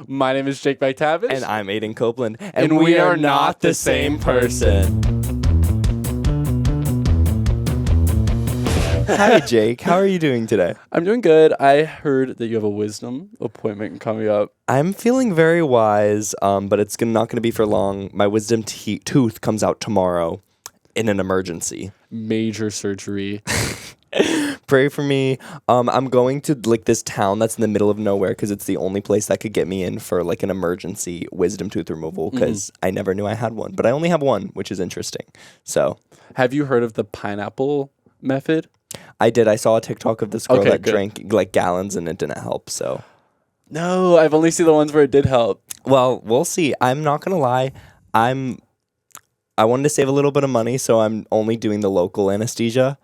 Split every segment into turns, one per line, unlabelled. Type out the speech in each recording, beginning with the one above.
My name is Jake McTavish.
And I'm Aiden Copeland.
And we are not the same person.
Hi, Jake. How are you doing today?
I'm doing good. I heard that you have a wisdom appointment coming up.
I'm feeling very wise, but it's not going to be for long. My wisdom tooth comes out tomorrow in an emergency.
Major surgery.
Pray for me. I'm going to like this town that's in the middle of nowhere because it's the only place that could get me in for like an emergency wisdom tooth removal because I never knew I had one, but I only have one, which is interesting. So,
have you heard of the pineapple method?
I did. I saw a TikTok of this girl that drank like gallons and it didn't help. So,
no, I've only seen the ones where it did help.
Well, we'll see. I'm not gonna lie. I wanted to save a little bit of money, so I'm only doing the local anesthesia.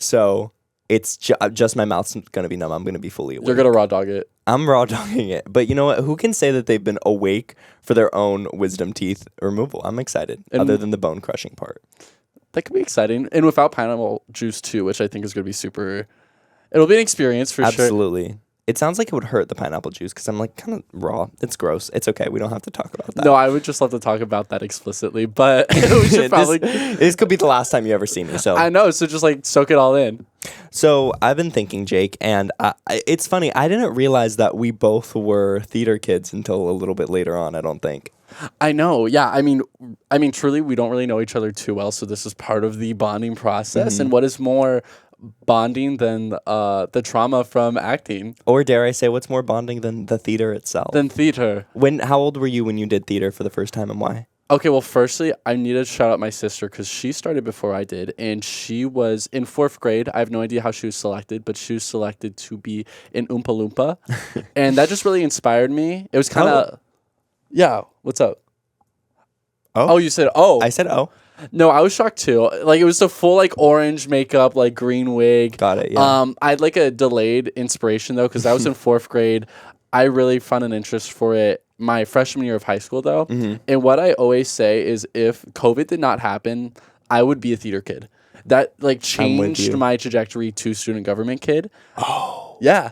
So it's just my mouth's going to be numb. I'm going to be fully awake.
You're going to raw dog it.
I'm raw dogging it. But you know what? Who can say that they've been awake for their own wisdom teeth removal? I'm excited, other than the bone crushing part.
That could be exciting. And without pineapple juice, too, which I think is going to be super... It'll be an experience for sure.
Absolutely. It sounds like it would hurt the pineapple juice because I'm like kind of raw. It's gross. It's okay. We don't have to talk about that.
No, I would just love to talk about that explicitly, but we should probably...
This could be the last time you ever see me. So
I know, so just like soak it all in.
So I've been thinking, Jake, and it's funny. I didn't realize that we both were theater kids until a little bit later on, I don't think.
I know. Yeah. I mean, truly, we don't really know each other too well, so this is part of the bonding process. Mm-hmm. And what is more bonding than the trauma from acting?
Or dare I say, what's more bonding than the theater itself?
Than theater.
How old were you when you did theater for the first time, and why?
Okay, well, firstly, I need to shout out my sister because she started before I did, and she was in 4th grade. I have no idea how she was selected, but she was selected to be in Oompa Loompa, and that just really inspired me. It was kind of... Yeah, what's up? Oh, you said oh.
I said oh.
No, I was shocked too. Like, it was the full like orange makeup, like green wig.
Got it. Yeah.
I had like a delayed inspiration though because I was in 4th grade. I really found an interest for it my freshman year of high school though. Mm-hmm. And what I always say is, if COVID did not happen, I would be a theater kid. That like changed my trajectory to student government kid.
Oh.
Yeah.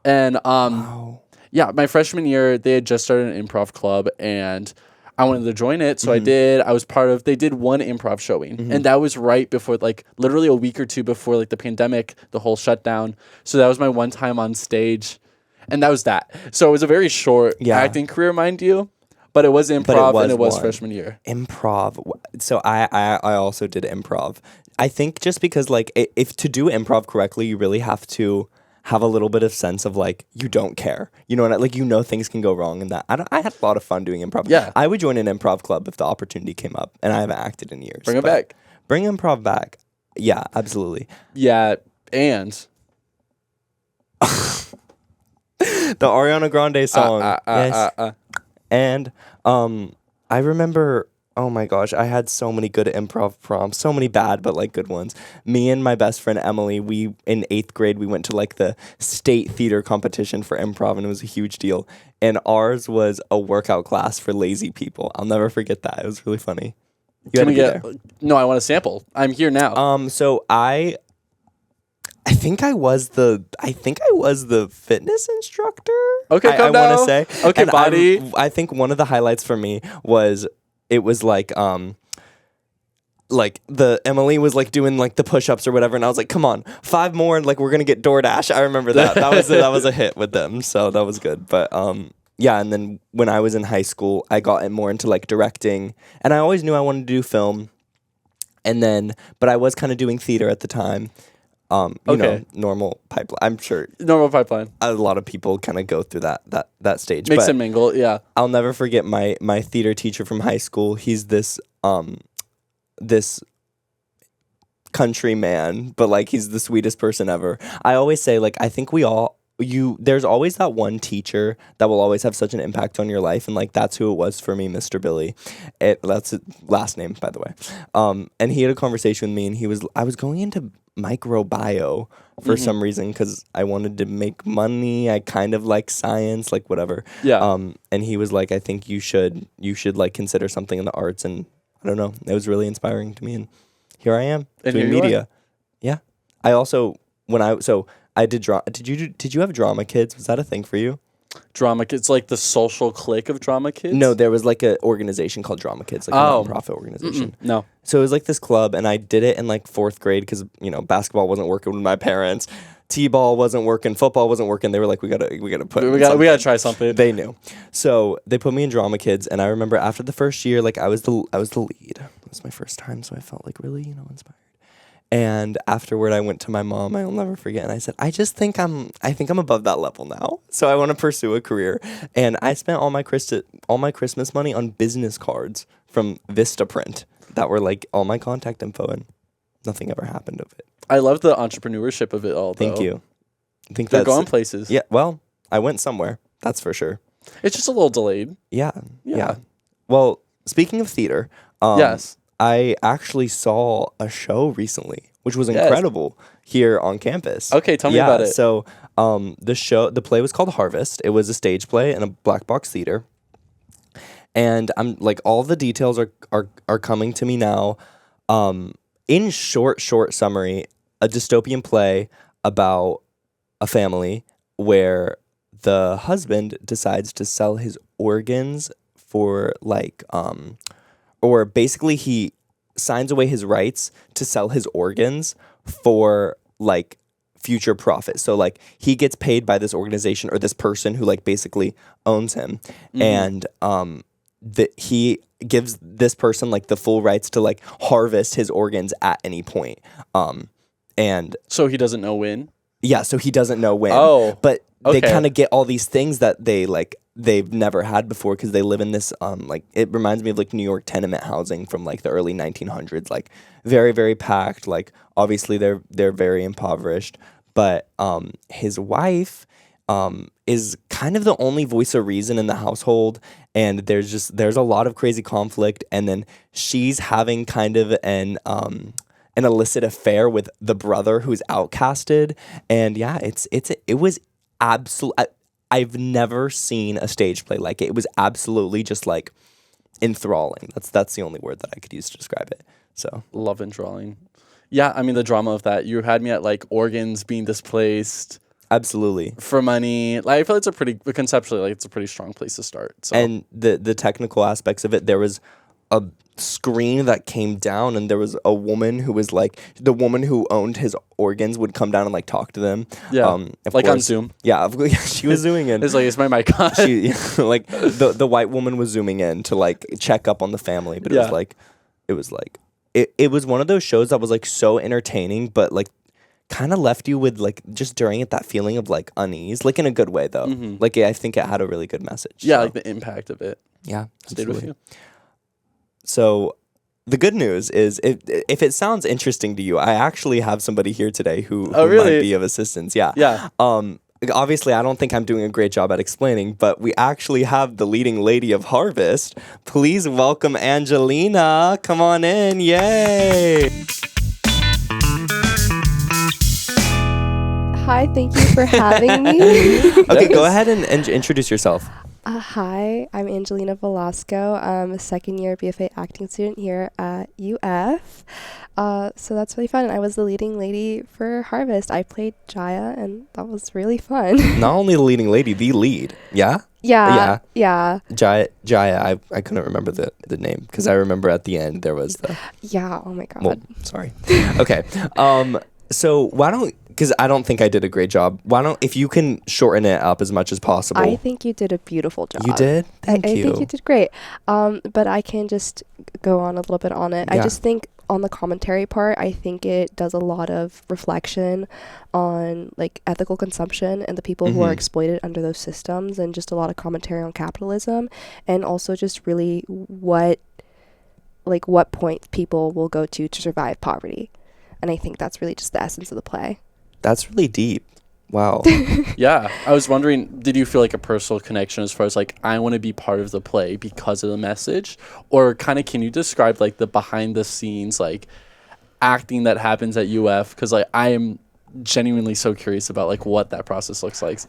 And wow. Yeah, my freshman year they had just started an improv club and I wanted to join it, so I did. I was part of... They did one improv showing, and that was right before, like, literally a week or two before, like, the pandemic, the whole shutdown. So that was my one time on stage, and that was that. So it was a very short acting career, mind you, but it was improv, and it was freshman year.
Improv. So I also did improv. I think just because, like, if to do improv correctly, you really have to have a little bit of sense of like you don't care, things can go wrong, and that I had a lot of fun doing improv.
Yeah,
I would join an improv club if the opportunity came up, and I haven't acted in years.
Bring it back.
Bring improv back. Yeah, absolutely.
Yeah, and
the Ariana Grande song. Yes. And I remember. Oh my gosh, I had so many good improv prompts, so many bad, but like good ones. Me and my best friend Emily, we in 8th grade, we went to like the state theater competition for improv, and it was a huge deal. And ours was a workout class for lazy people. I'll never forget that. It was really funny.
No, I want a sample. I'm here now.
So I think I was the fitness instructor.
Okay,
I want to say.
Okay, and body.
I think one of the highlights for me was. It was like the Emily was like doing like the push-ups or whatever, and I was like, come on, 5 more, and like we're gonna get DoorDash. I remember that. That was a hit with them, so that was good. But yeah, and then when I was in high school, I got more into like directing, and I always knew I wanted to do film, but I was kind of doing theater at the time. Normal pipeline. I'm sure
normal pipeline.
A lot of people kind of go through that stage.
Mix and mingle, yeah.
I'll never forget my theater teacher from high school. He's this country man, but like he's the sweetest person ever. I always say like I think there's always that one teacher that will always have such an impact on your life, and like that's who it was for me, Mr. Billy. That's his last name, by the way. And he had a conversation with me, and I was going into microbiome for some reason because I wanted to make money. I kind of like science, like whatever.
Yeah.
And he was like, I think you should like consider something in the arts, and I don't know. It was really inspiring to me, and here I am doing media. Yeah. I also I did drama. Did you have drama kids? Was that a thing for you?
Drama Kids, like the social clique of Drama Kids?
No, there was like an organization called Drama Kids, like a nonprofit organization.
No.
So it was like this club, and I did it in like 4th grade because, basketball wasn't working with my parents. T-ball wasn't working, football wasn't working. They were like, we gotta
try something.
They knew. So they put me in Drama Kids, and I remember after the first year, like I was the lead. It was my first time, so I felt like really, inspired. And afterward, I went to my mom. I'll never forget. And I said, I think I'm above that level now. So I want to pursue a career. And I spent all my Christmas money on business cards from Vistaprint that were like all my contact info, and nothing ever happened of it.
I love the entrepreneurship of it all, though.
Thank you. I think
they're going places.
Yeah. Well, I went somewhere. That's for sure.
It's just a little delayed.
Yeah. Well, speaking of theater,
yes.
I actually saw a show recently, which was incredible here on campus.
Okay, tell me about it.
So the play was called Harvest. It was a stage play in a black box theater. And I'm like, all the details are coming to me now. In short summary, a dystopian play about a family where the husband decides to sell his organs for like or basically he signs away his rights to sell his organs for like future profit. So like he gets paid by this organization or this person who like basically owns him. And he gives this person like the full rights to like harvest his organs at any point. And
so he doesn't know when?
Yeah, so he doesn't know when.
Oh.
But they kind of get all these things that they've never had before because they live in this like it reminds me of like New York tenement housing from like the early 1900s, like very, very packed. Like obviously they're very impoverished, but his wife is kind of the only voice of reason in the household, and there's a lot of crazy conflict, and then she's having kind of an illicit affair with the brother who's outcasted, and yeah, it was absolutely. I've never seen a stage play like it. It was absolutely just like enthralling. That's the only word that I could use to describe it. So
love enthralling. Yeah, I mean the drama of that. You had me at like organs being displaced.
Absolutely.
For money. Like I feel it's conceptually like it's a pretty strong place to start. So.
And the technical aspects of it, there was a screen that came down, and there was a woman who was like the woman who owned his organs would come down and like talk to them.
Yeah, like course, on Zoom.
Yeah, she was zooming in.
It's like, is my mic on?
Like the white woman was zooming in to like check up on the family, but it was one of those shows that was like so entertaining, but like kind of left you with like just during it that feeling of like unease, like in a good way though. Like I think it had a really good message.
Yeah, so. Like the impact of it.
Yeah,
stayed with you.
So the good news is if it sounds interesting to you, I actually have somebody here today who
really?
might be of assistance. Yeah.
Yeah.
Obviously, I don't think I'm doing a great job at explaining, but we actually have the leading lady of Harvest. Please welcome Angelina. Come on in. Yay.
Hi, thank you for having me.
Okay, go ahead and introduce yourself.
Hi, I'm Angelina Velasco. I'm a second-year BFA acting student here at UF. So that's really fun. I was the leading lady for Harvest. I played Jaya, and that was really fun.
Not only the leading lady, the lead. Yeah?
Yeah.
Jaya, I couldn't remember the name because I remember at the end there was the...
Yeah, oh my God.
Well, sorry. Okay. So why don't... Because I don't think I did a great job. Why don't, if you can shorten it up as much as possible.
I think you did a beautiful job.
You did? Thank you.
I think you did great. But I can just go on a little bit on it. Yeah. I just think on the commentary part, I think it does a lot of reflection on like ethical consumption and the people who are exploited under those systems, and just a lot of commentary on capitalism, and also just really what point people will go to survive poverty. And I think that's really just the essence of the play.
That's really deep. Wow.
Yeah. I was wondering, did you feel like a personal connection as far as like, I want to be part of the play because of the message? Or kind of, can you describe like the behind the scenes, like acting that happens at UF? Because like, I am genuinely so curious about like what that process looks like.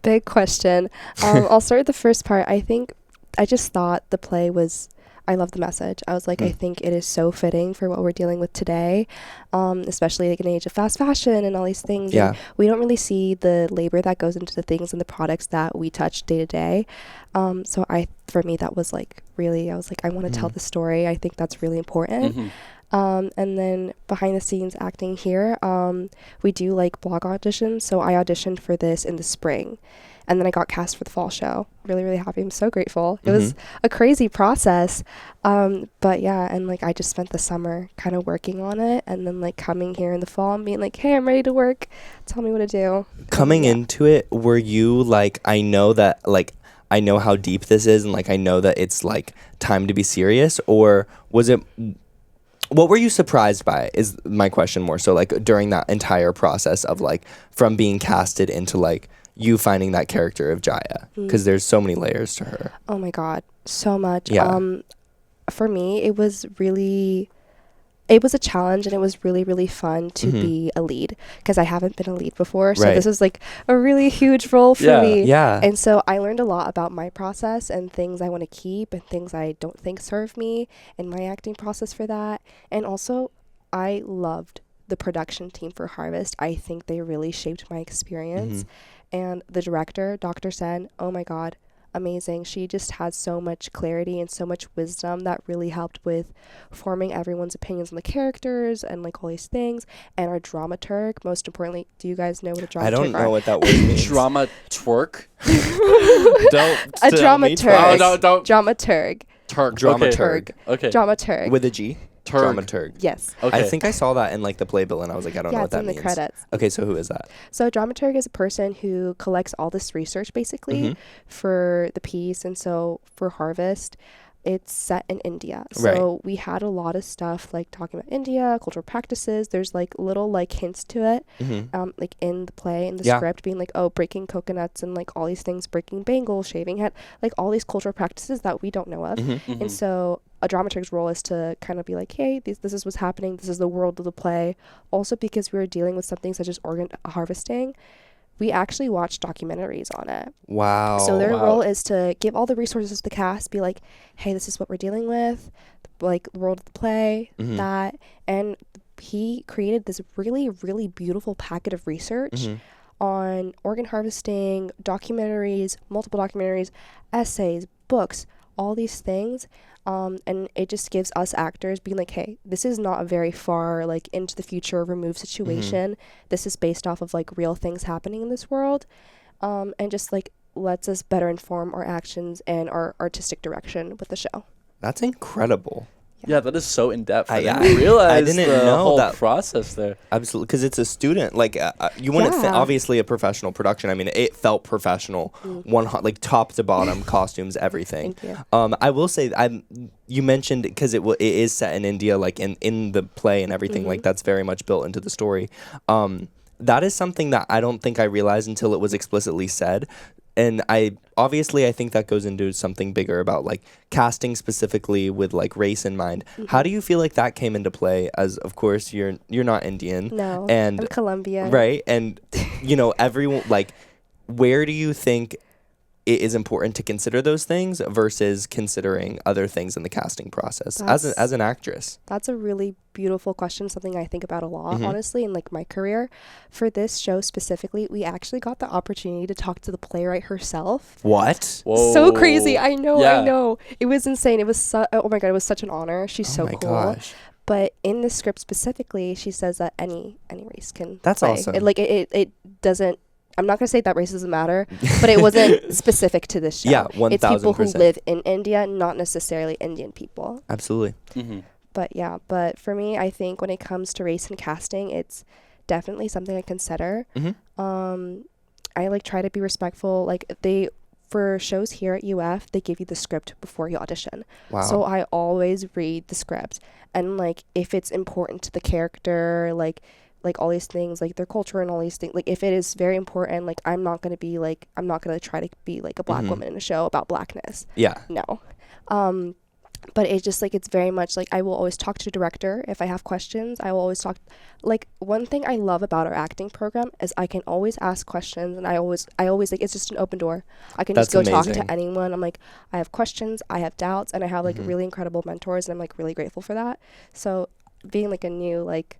Big question. I'll start with the first part. I think I just thought the play was, I love the message. I was like, I think it is so fitting for what we're dealing with today, especially like in the age of fast fashion and all these things.
Yeah.
And we don't really see the labor that goes into the things and the products that we touch day to day. So for me, that was like really, I was like, I want to tell the story. I think that's really important. And then behind the scenes acting here, we do like blog auditions. So I auditioned for this in the spring. And then I got cast for the fall show. Really, really happy. I'm so grateful. It was a crazy process. But yeah, and like I just spent the summer kind of working on it. And then like coming here in the fall and being like, hey, I'm ready to work. Tell me what to do.
Coming into it, were you like, I know how deep this is and like I know that it's like time to be serious, or was it, what were you surprised by is my question more so, like during that entire process of like from being casted into like you finding that character of Jaya, because there's so many layers to her.
Oh my God, so much.
Yeah.
For me, it was a challenge, and it was really, really fun to be a lead, because I haven't been a lead before. So this was like a really huge role for me.
Yeah.
And so I learned a lot about my process and things I want to keep and things I don't think serve me and my acting process for that. And also, I loved the production team for Harvest. I think they really shaped my experience. And the director, Dr. Sen, oh my God, amazing. She just has so much clarity and so much wisdom that really helped with forming everyone's opinions on the characters and like all these things. And our dramaturg, most importantly, do you guys know what a dramaturg
I don't know what that word means.
Drama twerk?
A dramaturg.
Oh, don't.
Dramaturg.
Dramaturg.
Okay.
Dramaturg.
With a G?
Turg.
Dramaturg.
Yes.
Okay.
I think I saw that in like the playbill and I was like, I don't know what that means.
Yeah, it's in the credits.
Okay, so who is that?
So a dramaturg is a person who collects all this research basically for the piece. And so for Harvest, it's set in India. So we had a lot of stuff like talking about India, cultural practices. There's like little like hints to it, like in the play, in the script, being like, oh, breaking coconuts and like all these things, breaking bangles, shaving head, like all these cultural practices that we don't know of. And so a dramaturg's role is to kind of be like, hey, this is what's happening. This is the world of the play. Also, because we were dealing with something such as organ harvesting, we actually watched documentaries on it.
Wow.
So their role is to give all the resources to the cast, be like, hey, this is what we're dealing with, like the world of the play, that. And he created this really, really beautiful packet of research on organ harvesting, documentaries, multiple documentaries, essays, books, all these things. And it just gives us actors being like, hey, this is not a very far, like, into the future removed situation. This is based off of, like, real things happening in this world. And just, like, lets us better inform our actions and our artistic direction with the show.
That's incredible.
Yeah, that is so in depth. I
yeah,
didn't realize
I didn't
the
know
whole
that
process there.
Absolutely, because it's a student. Like you wouldn't obviously a professional production. I mean, it felt professional. Like top to bottom, costumes, everything.
Thank you.
I will say, you mentioned because it is set in India, like in the play and everything. Like that's very much built into the story. That is something that I don't think I realized until it was explicitly said. And I think that goes into something bigger about like casting specifically with like race in mind. How do you feel like that came into play? As of course you're not Indian.
No,
and
I'm Colombian.
Right, and everyone like, where do you think it is important to consider those things versus considering other things in the casting process as an actress? That's
a really beautiful question, something I think about a lot, honestly, in like my career. For this show specifically, we actually got the opportunity to talk to the playwright herself.
What?
Whoa.
So crazy. I know. It was insane. It was oh my God, it was such an honor. She's so cool.
Gosh.
But in the script specifically, she says that any race can
That's
play.
awesome.
It doesn't, I'm not going to say that race doesn't matter, but it wasn't specific to this show.
Yeah, 1,000%.
It's people who live in India, not necessarily Indian people.
Absolutely.
But for me, I think when it comes to race and casting, it's definitely something I consider. I like try to be respectful. Like for shows here at UF, they give you the script before you audition.
Wow.
So I always read the script, and like if it's important to the character, like all these things, like their culture and all these things, like if it is very important, like I'm not going to try to be like a black woman in a show about blackness.
Yeah.
No. but it's just like it's very much like I will always talk to the director if I have questions. I will always talk. Like one thing I love about our acting program is I can always ask questions, and I always like it's just an open door. I can
That's
just go talk
amazing.
to anyone. I'm like, I have questions, I have doubts, and I have like really incredible mentors, and I'm like really grateful for that. So being like a new like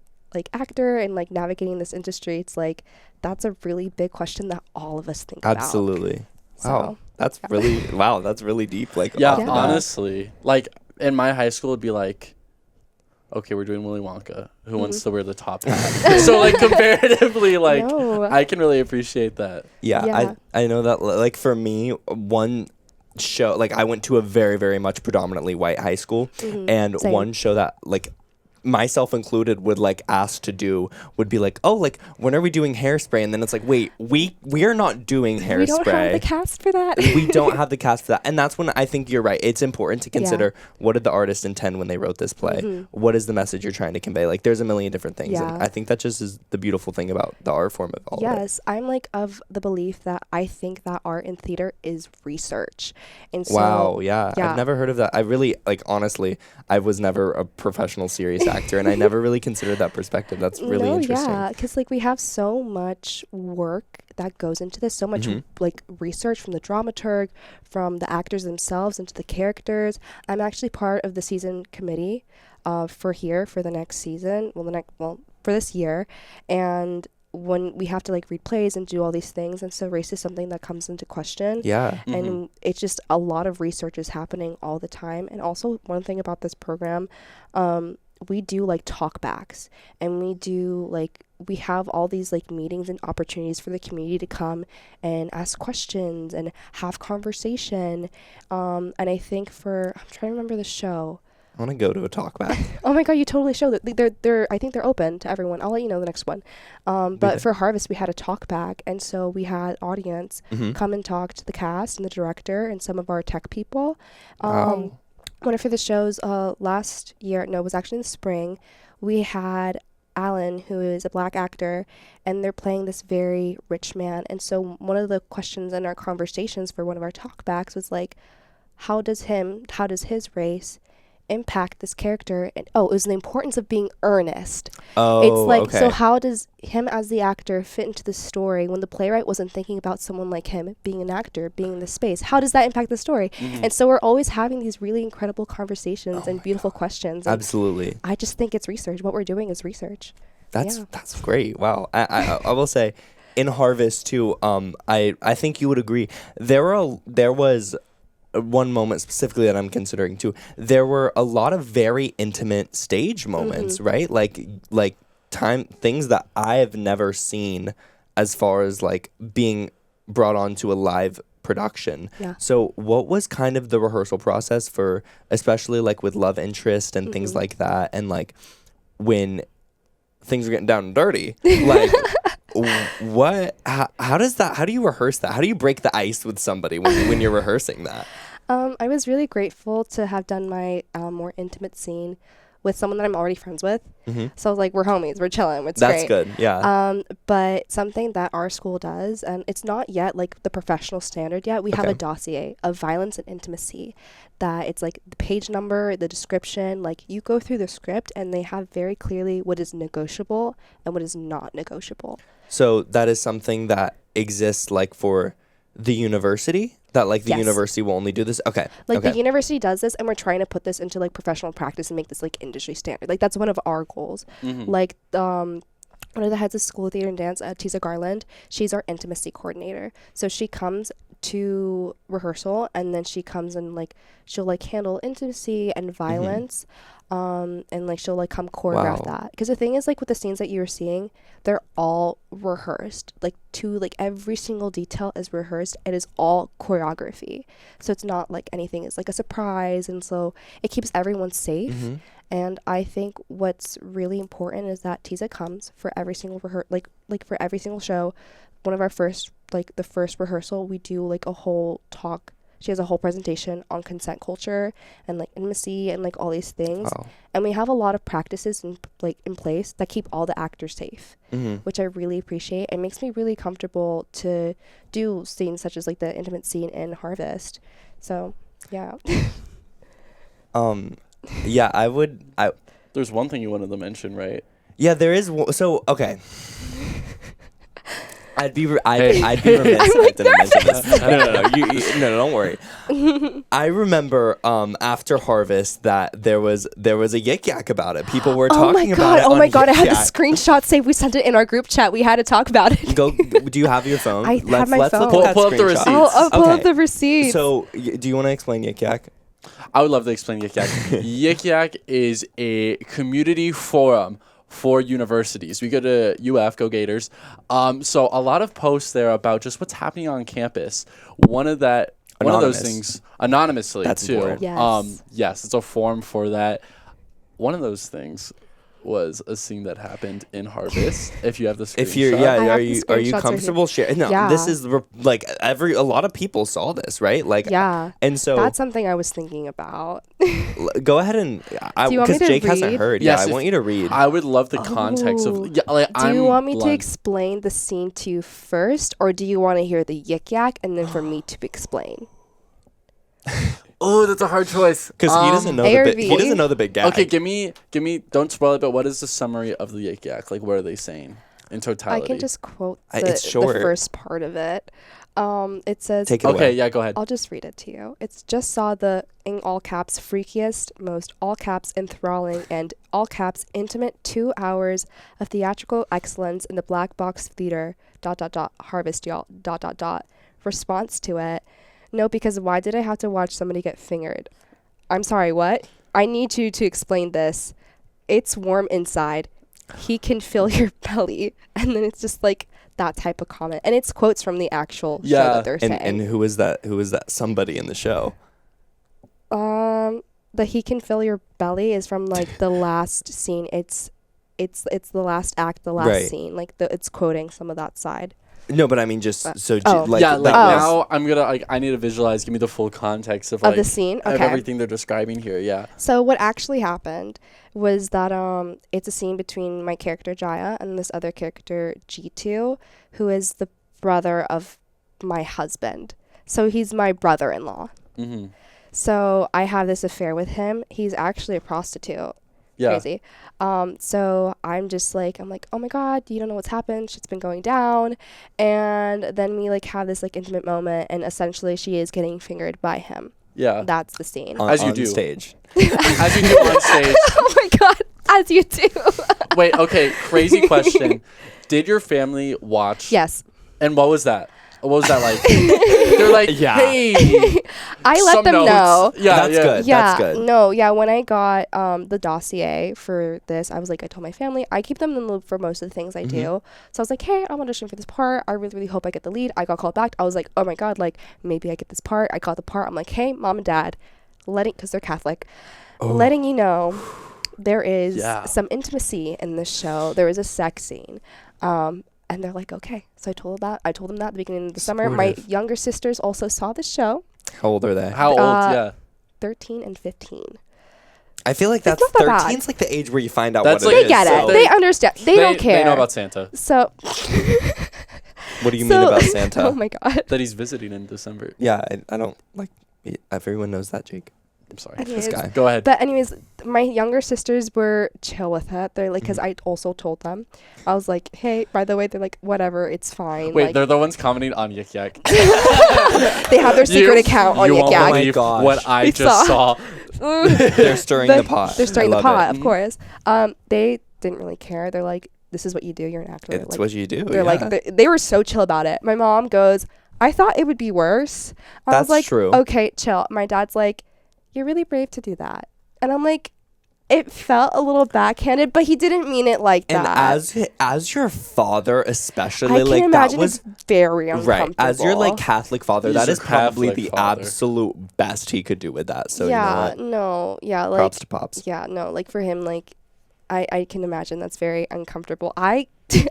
actor and like navigating this industry, it's like that's a really big question that all of us think about.
Absolutely.
So,
Wow. That's really that's really deep. Like
Yeah,
off the bat.
honestly, like in my high school, it'd be like, okay, we're doing Willy Wonka. Who wants to wear the top hat? So like comparatively, like
No.
I can really appreciate that.
Yeah. I know that like for me, one show, like I went to a very, very much predominantly white high school, and
Same.
one show that like myself included would like ask to do would be like, oh, like when are we doing Hairspray? And then it's like, wait, we are not doing Hairspray.
We don't have the cast for that.
We don't have the cast for that. And that's when I think you're right. It's important to consider what did the artist intend when they wrote this play? What is the message you're trying to convey? Like there's a million different things.
Yeah.
And I think that just is the beautiful thing about the art form of all of it.
Yes, I'm like of the belief that I think that art and theater is research. And so
Wow, yeah. I've never heard of that. I really, like, honestly, I was never a professional serious actor, and I never really considered that perspective. That's really interesting.
Yeah, because like we have so much work that goes into this, so much like research from the dramaturg, from the actors themselves, into the characters. I'm actually part of the season committee for the next season. For this year, and when we have to like read plays and do all these things, and so race is something that comes into question.
Yeah.
And it's just a lot of research is happening all the time. And also one thing about this program, we do like talkbacks, and we have all these like meetings and opportunities for the community to come and ask questions and have conversation. And I think I'm trying to remember the show.
I want to go to a talk back.
Oh my god, you totally show that they're I think they're open to everyone. I'll let you know the next one. But for Harvest we had a talk back, and so we had audience come and talk to the cast and the director and some of our tech people. One of the shows last year, no, it was actually in the spring, we had Alan, who is a Black actor, and they're playing this very rich man. And so one of the questions in our conversations for one of our talkbacks was like, how does his race impact this character? And it was the importance of being earnest. It's like,
okay.
so how does him as the actor fit into the story when the playwright wasn't thinking about someone like him being an actor, being in the space? How does that impact the story? And so we're always having these really incredible conversations and beautiful questions. And
Absolutely.
I just think it's research. What we're doing is research.
That's great. Wow. I will say in Harvest too, I think you would agree. There was one moment specifically that I'm considering too. There were a lot of very intimate stage moments, right? Like things that I have never seen as far as like being brought onto a live production.
Yeah.
So what was kind of the rehearsal process for, especially like with love interest and things like that, and like when things are getting down and dirty, like how do you rehearse that? How do you break the ice with somebody when you're rehearsing that?
I was really grateful to have done my more intimate scene with someone that I'm already friends with. So I was like, we're homies, we're chilling, it's
That's
great.
good, yeah.
But something that our school does, and it's not yet like the professional standard yet, we have a dossier of violence and intimacy that it's like the page number, the description, like you go through the script and they have very clearly what is negotiable and what is not negotiable.
So that is something that exists like for the university? That like the university will only do this? Okay.
Like the university does this, and we're trying to put this into like professional practice and make this like industry standard. Like that's one of our goals. Like one of the heads of School of Theater and Dance, Tisa Garland, she's our intimacy coordinator. So she comes to rehearsal, and then she comes and like she'll like handle intimacy and violence. And like she'll like come choreograph that, because the thing is like with the scenes that you're seeing, they're all rehearsed, like to like every single detail is rehearsed. It is all choreography, so it's not like anything is like a surprise, and so it keeps everyone safe. And I think what's really important is that Tisa comes for every single like for every single show. One of our first the first rehearsal, we do like a whole talk. She has a whole presentation on consent culture and like intimacy and like all these things. And we have a lot of practices in place that keep all the actors safe, which I really appreciate. It makes me really comfortable to do scenes such as like the intimate scene in Harvest. So yeah.
Yeah, I would.
There's one thing you wanted to mention, right?
Yeah, there is. So okay. I'd be remiss if I didn't mention this. No, don't worry. I remember after Harvest that there was a Yik Yak about it. People were talking about it.
Oh my god! I had the
Yak.
screenshot saved. We sent it in our group chat. We had to talk about it.
Do you have your phone?
I have my phone.
Look at that
Pull up the
screenshot.
receipts.
I'll pull up the receipts.
So, do you want to explain Yik Yak?
I would love to explain Yik Yak. Yik Yak is a community forum for universities. We go to UF, go Gators. So a lot of posts there about just what's happening on campus. One of those things anonymously.
That's
too.
important.
Yes.
Yes, it's a forum for that. One of those things was a scene that happened in Harvest. If you have the screenshot.
If you're, are you comfortable sharing? No,
Yeah.
this is like a lot of people saw this, right? Like,
yeah.
And so
That's something I was thinking about.
go ahead and
Do you want me
because
to
Jake hasn't
read?
heard.
Yes,
I want you to read.
I would love the context of. Yeah, like,
Do you want me to
blunt.
explain the scene to you first, or do you want to hear the Yik Yak and then for me to explain?
Oh, that's a hard choice.
Because he doesn't know he doesn't know the big gag.
Okay, give me. Don't spoil it. But what is the summary of the Yik Yak? Like, what are they saying in totality?
I can just quote
It's
the
short.
first part of it. It says,
Take it
Okay,
away.
yeah, go ahead.
I'll just read it to you. It's just saw the, in all caps, freakiest, most all caps enthralling, and all caps intimate 2 hours of theatrical excellence in the Black Box Theater, ... Harvest, y'all, ... Response to it. No, because why did I have to watch somebody get fingered? I'm sorry, what? I need you to explain this. It's warm inside. He can feel your belly. And then it's just like that type of comment. And it's quotes from the actual show that they're saying.
And who is that? Who is that somebody in the show?
The he can feel your belly is from like the last scene. It's the last act, the last scene. Like it's quoting some of that side.
No, but I mean just so
now I'm gonna I need to visualize. Give me the full context of
the scene. Okay.
of everything they're describing here. Yeah.
So what actually happened was that it's a scene between my character Jaya and this other character G2, who is the brother of my husband. So he's my brother-in-law.
Mm-hmm.
So I have this affair with him. He's actually a prostitute.
Yeah.
Crazy. So I'm like, oh my God, you don't know what's happened. Shit's been going down. And then we like have this like intimate moment, and essentially she is getting fingered by him.
Yeah.
That's the scene.
As you
on
do.
Stage.
As you do on stage.
Oh my God, as you do.
Wait, okay, crazy question. Did your family watch?
Yes.
And what was that? What was that like? They're like, hey.
I let them know.
Yeah,
That's good.
Yeah,
That's good.
no, yeah. When I got the dossier for this, I was like, I told my family, I keep them in the loop for most of the things I do. So I was like, hey, I'm auditioning for this part. I really, really hope I get the lead. I got called back. I was like, oh my God, like maybe I get this part. I got the part. I'm like, hey, mom and dad, because they're Catholic, letting you know there is some intimacy in this show. There is a sex scene. And they're like, okay. So I told them that at the beginning of the summer. My younger sisters also saw the show.
How old are they?
How old? Yeah.
13 and 15.
I feel like that's
not that bad.
13's like the age where you find out
That's
what
like-
it
They
is.
get it.
So
They understand. They don't care.
They know about Santa.
So.
what do you mean about Santa?
Oh my God.
That he's visiting in December.
Yeah, I don't like. Everyone knows that, Jake.
I'm sorry.
Anyways,
This guy.
Go ahead.
But anyways, my younger sisters were chill with it. They're like, because I also told them, I was like, hey, by the way, they're like, whatever, it's fine.
Wait,
like,
they're the ones commenting on Yik Yak.
they have their secret account on
You
Yik
won't
Yak.
believe
gosh.
what I
They
just saw.
They're stirring the pot.
They're stirring
I
the
love
pot,
it.
of course. They didn't really care. They're like, this is what you do. You're an actor.
It's
like,
what you do.
They're like, they were so chill about it. My mom goes, I thought it would be worse. I
That's
was like,
true.
okay, chill. My dad's like, you're really brave to do that. And I'm like, it felt a little backhanded, but he didn't mean it like
and
that.
as your father, especially,
I can
like
imagine
that was
it's very uncomfortable.
right. As your like Catholic father,
He's
that
your
is probably
Catholic
the
father.
absolute best he could do with that. So
yeah,
you know what?
no, yeah, like
Props to pops.
yeah, no, like for him, like I can imagine that's very uncomfortable. I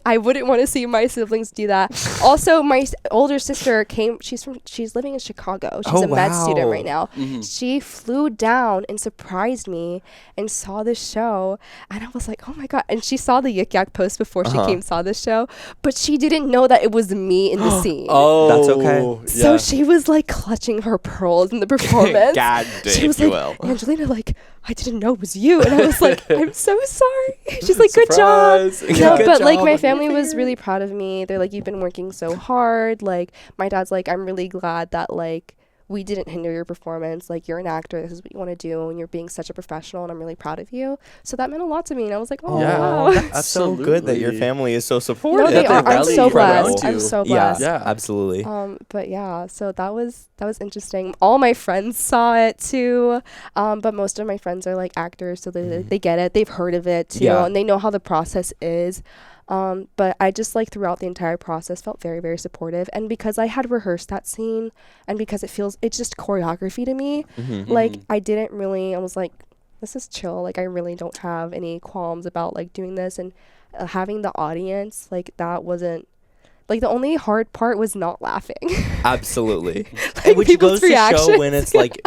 I wouldn't want to see my siblings do that. Also, my older sister came. She's living in Chicago. She's a med student right now. She flew down and surprised me and saw this show. And I was like, oh my God. And she saw the Yik Yak post before she saw this show. But she didn't know that it was me in the scene.
Oh, that's okay.
So she was like clutching her pearls in the performance.
God,
she was like, Angelina, like, I didn't know it was you. And I was like, I'm so sorry. She's like, good job. No, but like my family was really proud of me. They're like, you've been working so hard. Like my dad's like, I'm really glad that like we didn't hinder your performance. Like you're an actor. This is what you want to do. And you're being such a professional. And I'm really proud of you. So that meant a lot to me. And I was like, oh, wow.
That's so good that your family is so supportive.
No, they are. I'm so blessed. I'm so blessed.
Yeah, absolutely.
But yeah, so that was interesting. All my friends saw it too. But most of my friends are like actors. So they get it. They've heard of it too. And they know how the process is. But I just like throughout the entire process felt very, very supportive. And because I had rehearsed that scene and because it's just choreography to me, like I was like, this is chill. Like I really don't have any qualms about like doing this and having the audience, like that wasn't, like the only hard part was not laughing.
Absolutely.
Like,
which goes to
reactions.
show when it's like,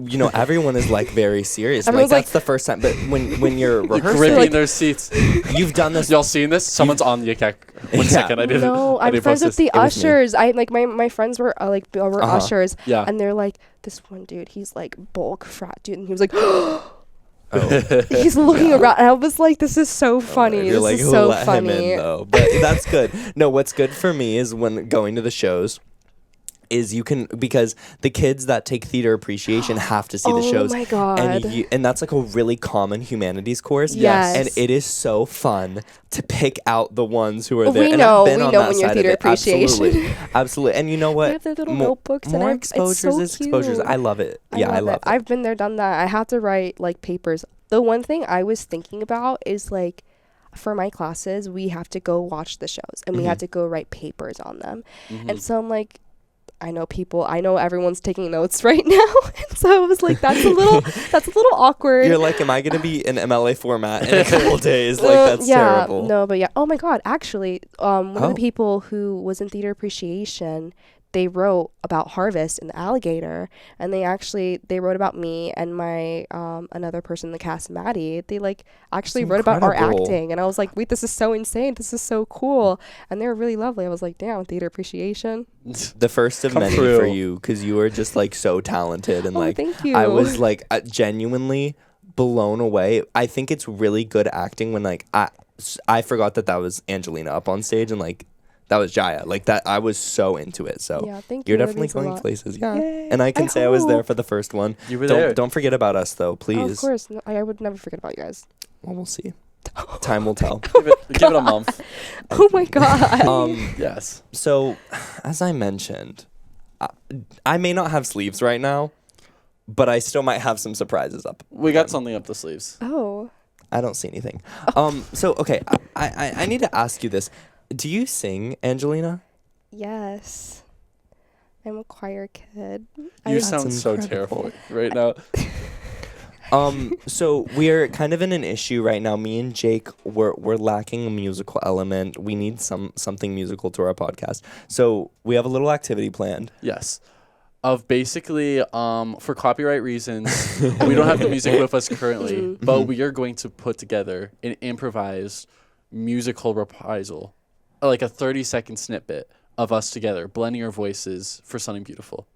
you know, everyone is like very serious. Like that's the first time. But when you're rehearsing,
gripping their seats.
You've done this.
Y'all seen this? Someone's on the Yik Yak. One second, I didn't.
No, I'm friends with the ushers. I like my friends were ushers.
Yeah.
And they're like, this one dude, he's like bulk frat dude, and he was like, he's looking around, and I was like, this is so funny.
You're
this
like,
is so
let
funny.
him in, though. But that's good. No, what's good for me is when going to the shows is you can, because the kids that take theater appreciation have to see the shows.
Oh my God.
And that's like a really common humanities course.
Yes.
And it is so fun to pick out the ones who are there.
We
and
know,
I've been on that
when you're
side of
theater
it.
appreciation.
Absolutely. Absolutely. And you know what?
They have their little notebooks
more
and
exposures is exposures. I love it. I love it.
I've been there, done that. I have to write like papers. The one thing I was thinking about is like, for my classes, we have to go watch the shows and we have to go write papers on them. And so I'm like, I know everyone's taking notes right now. And so I was like, that's a little awkward.
You're like, am I going to be in MLA format in a couple days? Like, that's terrible.
No, but yeah. Oh my God. Actually, one of the people who was in theater appreciation, they wrote about Harvest and the alligator, and they wrote about me and my another person in the cast, Maddie. They like actually wrote about our acting, and I was like, wait, this is so insane. This is so cool, and they were really lovely. I was like, damn, theater appreciation.
The first of many for you, because you were just like so talented, and like
thank you.
I was like genuinely blown away. I think it's really good acting when like I forgot that was Angelina up on stage, and like that was Jaya. Like that, I was so into it. So
yeah, thank
you're
you.
definitely going places. Yeah.
Yay.
And I can say I was there for the first one.
You were there.
Don't forget about us though, please.
Oh, of course. No, I would never forget about you guys.
Well, we'll see. Time will tell.
Give it a month.
Oh my God.
Yes.
So, as I mentioned, I may not have sleeves right now, but I still might have some surprises up.
We got something up the sleeves.
Oh.
I don't see anything. So okay, I need to ask you this. Do you sing, Angelina?
Yes. I'm a choir kid.
You sound so terrible right now.
So we're kind of in an issue right now. Me and Jake, we're lacking a musical element. We need something musical to our podcast. So we have a little activity planned.
Yes. Of basically, for copyright reasons, we don't have the music with us currently, but we are going to put together an improvised musical reprisal, like a 30-second snippet of us together, blending our voices for something beautiful.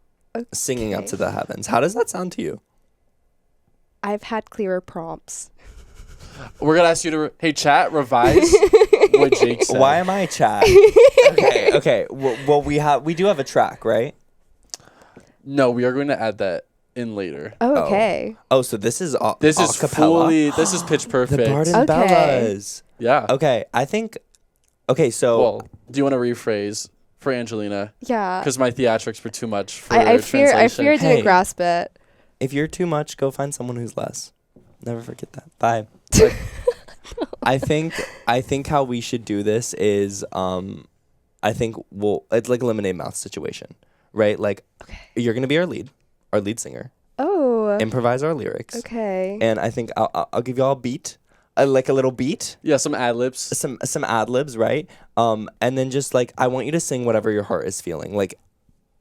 Singing up to the heavens. How does that sound to you?
I've had clearer prompts.
We're going to ask you to, hey, chat, revise what Jake said.
Why am I chat? Okay. Well, we do have a track, right?
No, we are going to add that in later.
Oh, okay.
Oh, so this is
this is
acapella?
this is pitch perfect.
The Bard and Bellas.
Yeah.
Okay, I think. Okay, so.
Well, do you want to rephrase for Angelina?
Yeah.
Because my theatrics were too much for
I fear I
translation.
didn't grasp it.
If you're too much, go find someone who's less. Never forget that. Bye. I think how we should do this is I think it's like a lemonade mouth situation, right? Like you're gonna be our lead singer.
Oh.
Improvise our lyrics.
Okay.
And I think I'll give you all a beat. like a little beat.
Yeah, some ad-libs.
Some ad-libs, right? And then just like, I want you to sing whatever your heart is feeling, like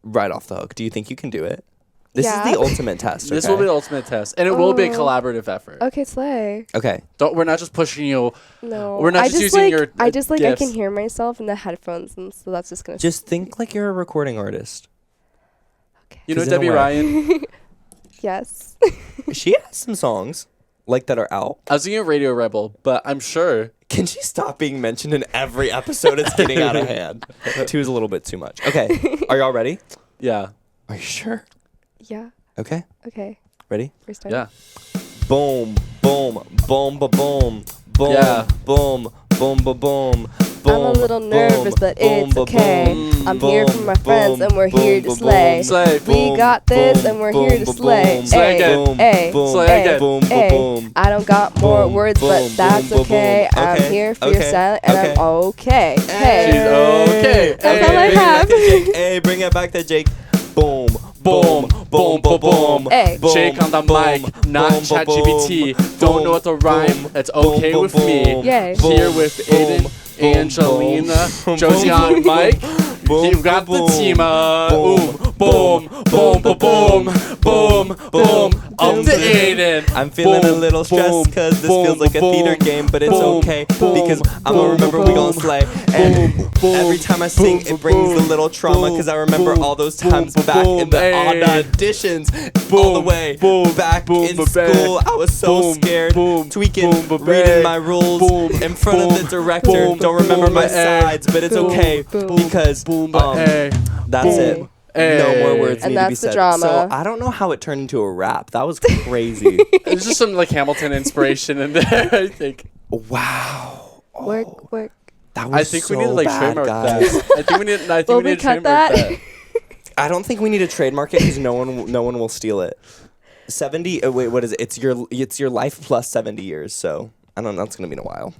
right off the hook. Do you think you can do it? This is the ultimate test.
This will be the ultimate test, and it will be a collaborative effort.
Okay, slay.
Okay.
We're not just pushing you.
No,
we're not just using your.
I just like
gifts.
I can hear myself in the headphones, and so that's just gonna.
Just think like you're a recording artist.
Okay.
You know Debbie Ryan.
Yes.
She has some songs like that are out.
I was thinking Radio Rebel, but I'm sure.
Can she stop being mentioned in every episode? It's getting out of hand. 2 is a little bit too much. Okay, are y'all ready?
Yeah.
Are you sure?
Yeah.
Okay.
Okay.
Ready?
We're starting.
Yeah.
Boom, boom, boom, ba boom, boom,
Yeah.
boom, boom, ba boom.
I'm a little nervous, but it's okay. I'm here for my friends, and we're here to slay. We got this, and we're here to slay.
Slay again.
Ay,
Slay again.
ay. I don't got more words, but that's okay. I'm here for your silence, and I'm okay. Hey.
She's okay.
That's all I have.
Hey, bring it back to Jake. Boom,
Boom, boom, boom, boom.
Hey.
Jake on the mic, not ChatGPT. Don't know what to rhyme. That's okay with me.
Yay.
Here with Aiden, Angelina, Josie on mic. You've got the team. Boom, boom, boom, boom, boom, boom. Up to Aiden.
I'm feeling a little stressed because this feels like a theater game, but it's okay because I'm gonna remember we gon' slay. And every time I sing, it brings a little trauma because I remember all those times back in the auditions, all the way back in school. I was so scared, tweaking, reading my rules in front of the director. Don't remember my sides, but it's okay because that's it. No more words
And
need to be
that's the
said.
drama.
So I don't know how it turned into a rap. That was crazy.
There's just some like Hamilton inspiration in there, I think.
Wow.
Work.
That was
I think we need to like
bad,
trademark
guys.
that. I think we need. I think
Will
we
we
need to
cut
trademark
that?
that.
I don't think we need to trademark it because no one will steal it. 70. Wait, what is it? It's your life plus 70 years. So I don't know. That's gonna be in a while.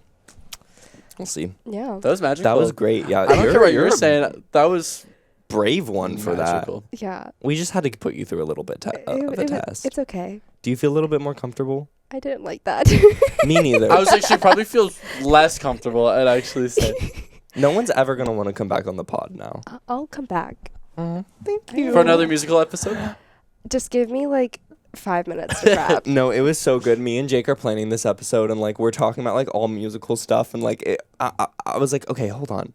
We'll see.
Yeah.
That was magical.
That was great. Yeah.
I don't care what you were saying. That was
brave one for
magical.
Yeah.
We just had to put you through a little bit of a test.
It's okay.
Do you feel a little bit more comfortable?
I didn't like that.
Me neither.
I was like, she probably feels less comfortable. I'd actually say.
No one's ever gonna want to come back on the pod now.
I'll come back.
Thank you.
For another musical episode?
Just give me like 5 minutes to wrap.
No, it was so good. Me and Jake are planning this episode, and like we're talking about like all musical stuff, and like I was like, okay, hold on.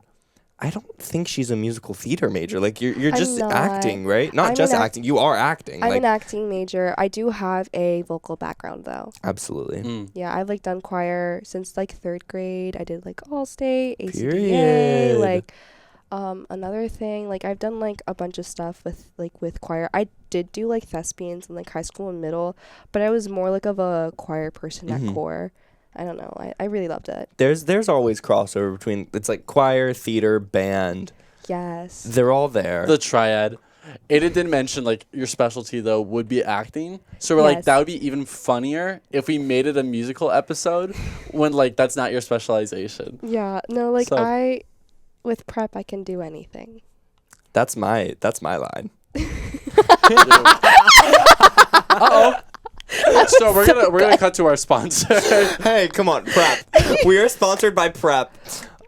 I don't think she's a musical theater major. Like you're just
not.
acting, right? Not
I'm
just
an
acting. You are acting.
I'm
like
an acting major. I do have a vocal background though.
absolutely.
Yeah, I've like done choir since like 3rd grade. I did like All-State, ACDA,
Period.
like another thing, like I've done like a bunch of stuff with choir. I did do like thespians in like high school and middle, but I was more like of a choir person at core. I don't know. I really loved it.
There's always crossover between it's like choir, theater, band.
Yes.
They're all there.
The triad. Aiden did mention like your specialty though would be acting. So we're like
Yes.
that would be even funnier if we made it a musical episode when like that's not your specialization.
Yeah. No, like
So-
with prep I can do anything.
That's my line.
Uh-oh. So we're gonna cut to our sponsor.
Hey, come on, Prep. We are sponsored by Prep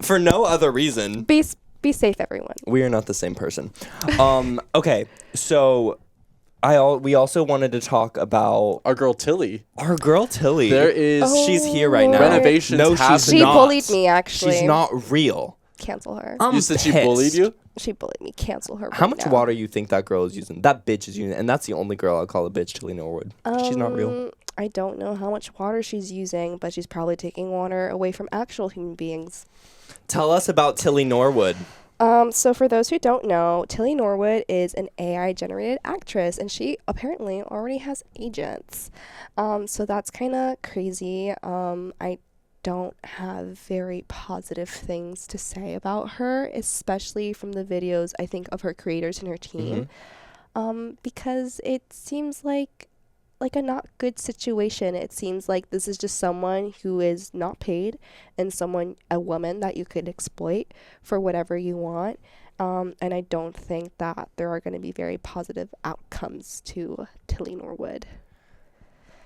for no other reason.
Be safe, everyone.
We are not the same person. Okay, so we also wanted to talk about
Our girl Tilly.
our girl Tilly.
There is
She's here right now.
renovations
No, she's
happening.
She
not.
bullied me actually.
She's not real.
Cancel her.
I'm
You said she
pissed.
bullied you?
She bullied me. Cancel her.
How
right
much
now.
water you think that girl is using? That bitch is using, and that's the only girl I'll call a bitch, Tilly Norwood. She's not real.
I don't know how much water she's using, but she's probably taking water away from actual human beings.
Tell us about Tilly Norwood.
So for those who don't know, Tilly Norwood is an AI-generated actress, and she apparently already has agents. So that's kind of crazy. I don't have very positive things to say about her, especially from the videos, I think, of her creators and her team. Because it seems like a not good situation. It seems like this is just someone who is not paid and a woman that you could exploit for whatever you want. And I don't think that there are going to be very positive outcomes to Tilly Norwood.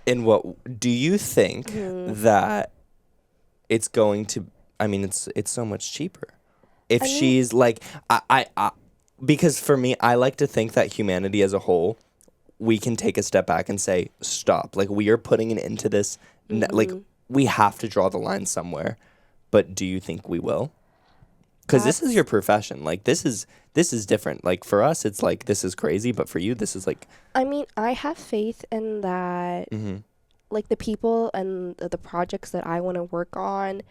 And what do you think that it's going to, I mean, it's so much cheaper. If she's like, I because for me, I like to think that humanity as a whole, we can take a step back and say, stop. Like, we are putting an end to this. Like, we have to draw the line somewhere. But do you think we will? Because this is your profession. Like, this is different. Like, for us, it's like, this is crazy. But for you, this is like...
I mean, I have faith in that, like, the people and the projects that I want to work on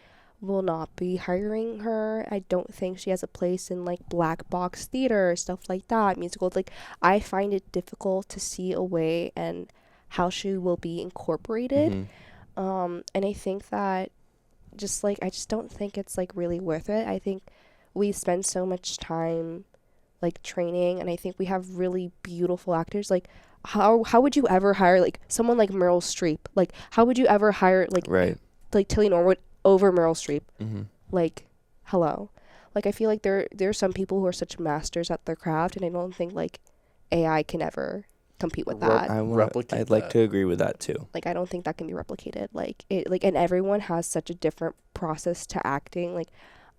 will not be hiring her. I don't think she has a place in, like, black box theater or stuff like that, musicals. Like, I find it difficult to see a way and how she will be incorporated. And I think that I just don't think it's, like, really worth it. I think we spend so much time, like, training, and I think we have really beautiful actors. Like, how would you ever hire, like, someone like Meryl Streep? Like, how would you ever hire, like, like Tilly Norwood over Meryl Streep? Like, hello. Like, I feel like there are some people who are such masters at their craft, and I don't think, like, AI can ever compete with that.
I'd like to agree with that too.
Like, I don't think that can be replicated. And everyone has such a different process to acting. Like,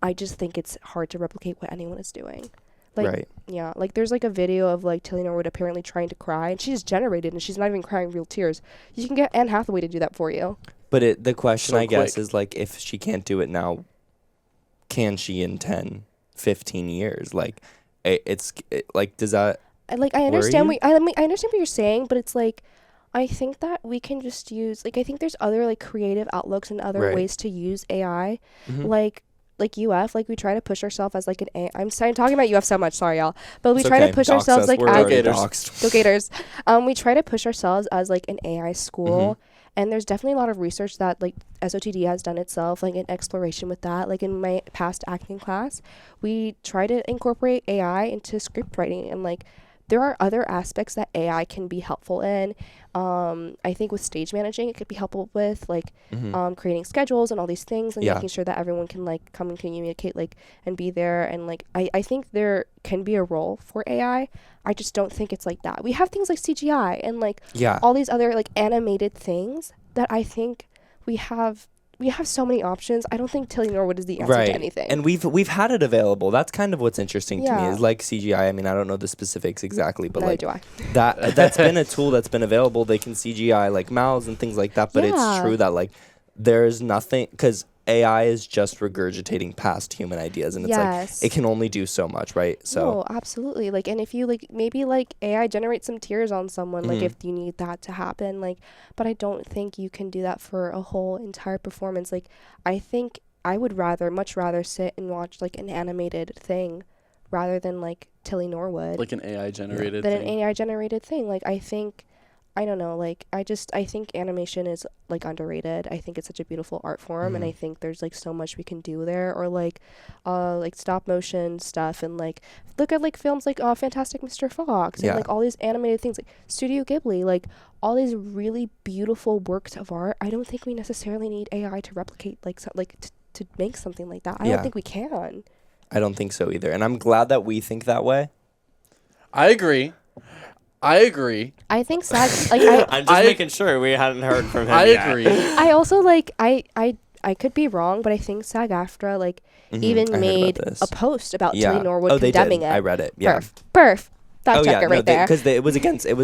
I just think it's hard to replicate what anyone is doing. Like, yeah, like, there's, like, a video of, like, Tilly Norwood apparently trying to cry, and she's generated, and she's not even crying real tears. You can get Anne Hathaway to do that for you.
But the question, I guess, is, like, if she can't do it now, can she in 10, 15 years? Like, like, does that...
Like, I understand I understand what you're saying, but it's like, I think that we can just use, like, I think there's other, like, creative outlooks and other ways to use AI. Like UF, like, we try to push ourselves as, like, I'm talking about UF so much, sorry y'all, but we try to push ourselves, like,
as
Go Gators. We try to push ourselves as, like, an AI school. And there's definitely a lot of research that, like, SOTD has done itself, like, in exploration with that. Like, in my past acting class, we try to incorporate AI into script writing, and, like, there are other aspects that AI can be helpful in. I think with stage managing, it could be helpful with, like, creating schedules and all these things, and making sure that everyone can, like, come and communicate, like, and be there. And, like, I think there can be a role for AI. I just don't think it's like that. We have things like CGI and, like, all these other, like, animated things that I think we have so many options. I don't think Tilly Norwood is the answer to anything.
And we've had it available. That's kind of what's interesting to me, is, like, CGI. I mean, I don't know the specifics exactly, but
neither
like
do I.
that's been a tool that's been available. They can CGI, like, mouths and things like that, but it's true that, like, there's nothing, because AI is just regurgitating past human ideas, and it's like, it can only do so much, right? So
no, absolutely. Like, and if you, like, maybe, like, AI generates some tears on someone, like, if you need that to happen, like, but I don't think you can do that for a whole entire performance. Like, I think I would much rather sit and watch, like, an animated thing rather than, like, Tilly Norwood,
like an AI generated
than an AI generated thing. Like, I don't know, like, I think animation is, like, underrated. I think it's such a beautiful art form, and I think there's, like, so much we can do there. Or, like stop motion stuff, and, like, look at, like, films like Fantastic Mr. Fox, and, like, all these animated things, like Studio Ghibli, like, all these really beautiful works of art. I don't think we necessarily need AI to replicate, like, to make something like that. I don't think we can.
I don't think so either, and I'm glad that we think that way.
I agree.
I think SAG, like,
I'm just making sure we hadn't heard from him
I
yet.
agree.
I also, like, I could be wrong, but I think SAG-AFTRA, like, even made a post about Tilly Norwood condemning it.
I read it. Yeah.
Perf. Fact checker right there.
Because it was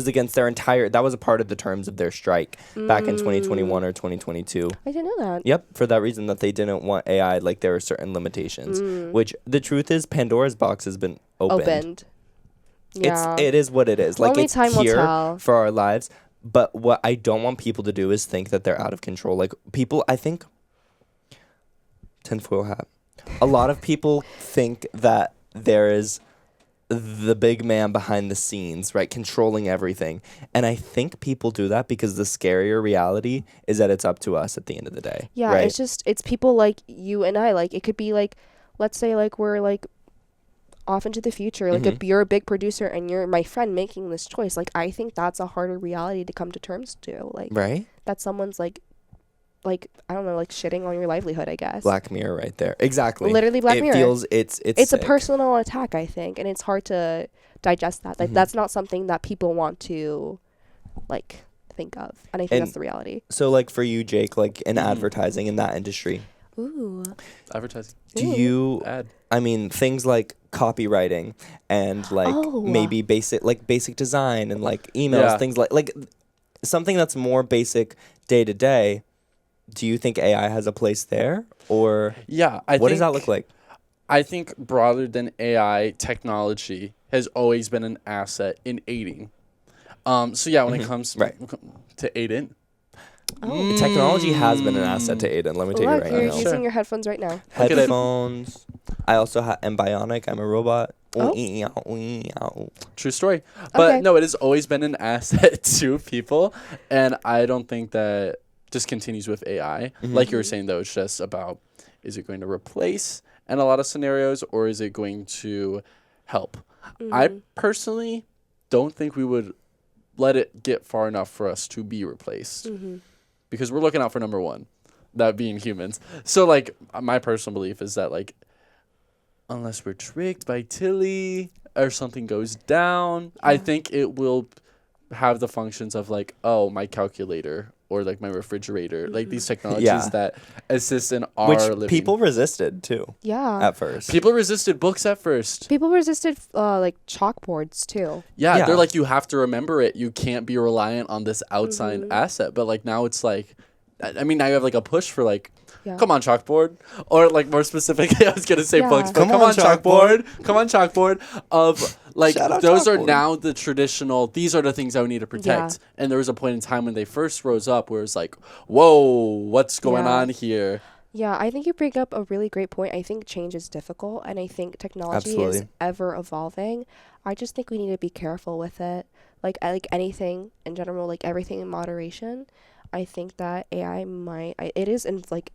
against their entire. That was a part of the terms of their strike back in 2021 or 2022.
I didn't know that.
Yep, for that reason that they didn't want AI. Like, there were certain limitations. Which the truth is, Pandora's box has been opened.
Yeah.
It is what it is. Like,
Only
it's
time will
here
tell.
for our lives. But what I don't want people to do is think that they're out of control. Like, people, I think, tinfoil hat. A lot of people think that there is the big man behind the scenes, right, controlling everything. And I think people do that because the scarier reality is that it's up to us at the end of the day.
Yeah,
right?
it's people like you and I. Like, it could be, like, let's say, like, we're, like, off into the future, like, you're a big producer and you're my friend making this choice. Like, I think that's a harder reality to come to terms to. Like,
right?
That someone's, like, I don't know, like, shitting on your livelihood, I guess.
Black Mirror right there. Exactly.
Literally Black Mirror.
It feels, it's
a personal attack, I think, and it's hard to digest that. Like, that's not something that people want to, like, think of. And I think that's the reality.
So, like, for you, Jake, like, in advertising in that industry,
Ooh.
Advertising.
Do you?
Ad.
I mean, things like copywriting and like maybe basic design and like emails, things like something that's more basic day to day. Do you think AI has a place there, or what does that look like?
I think broader than AI, technology has always been an asset in aiding. So yeah, when it comes to Aiden.
Technology has been an asset to Aiden. Let me tell you right now.
You're using your headphones right now.
Headphones. I also am bionic. I'm a robot.
True story. But no, it has always been an asset to people. And I don't think that just continues with AI. Like you were saying, though, it's just about, is it going to replace in a lot of scenarios, or is it going to help? I personally don't think we would let it get far enough for us to be replaced. Because we're looking out for number one, that being humans. So, like, my personal belief is that, like, unless we're tricked by Tilly or something goes down, I think it will have the functions of, like, oh, my calculator or, like, my refrigerator. Like, these technologies that assist in our living.
Which people resisted, too.
Yeah.
At first.
People resisted books at first.
People resisted, like, chalkboards, too.
Yeah, they're like, you have to remember it. You can't be reliant on this outside asset. But, like, now it's like, I mean, now you have, like, a push for, like, come on, chalkboard. Or, like, more specifically, I was going to say books, but come on, chalkboard. Come on, chalkboard. Of, like, those are now the traditional, these are the things that we need to protect. And there was a point in time when they first rose up where it's like, whoa, what's going on here?
Yeah, I think you bring up a really great point. I think change is difficult, and I think technology is ever evolving. I just think we need to be careful with it. Like anything in general, like everything in moderation. I think that AI it is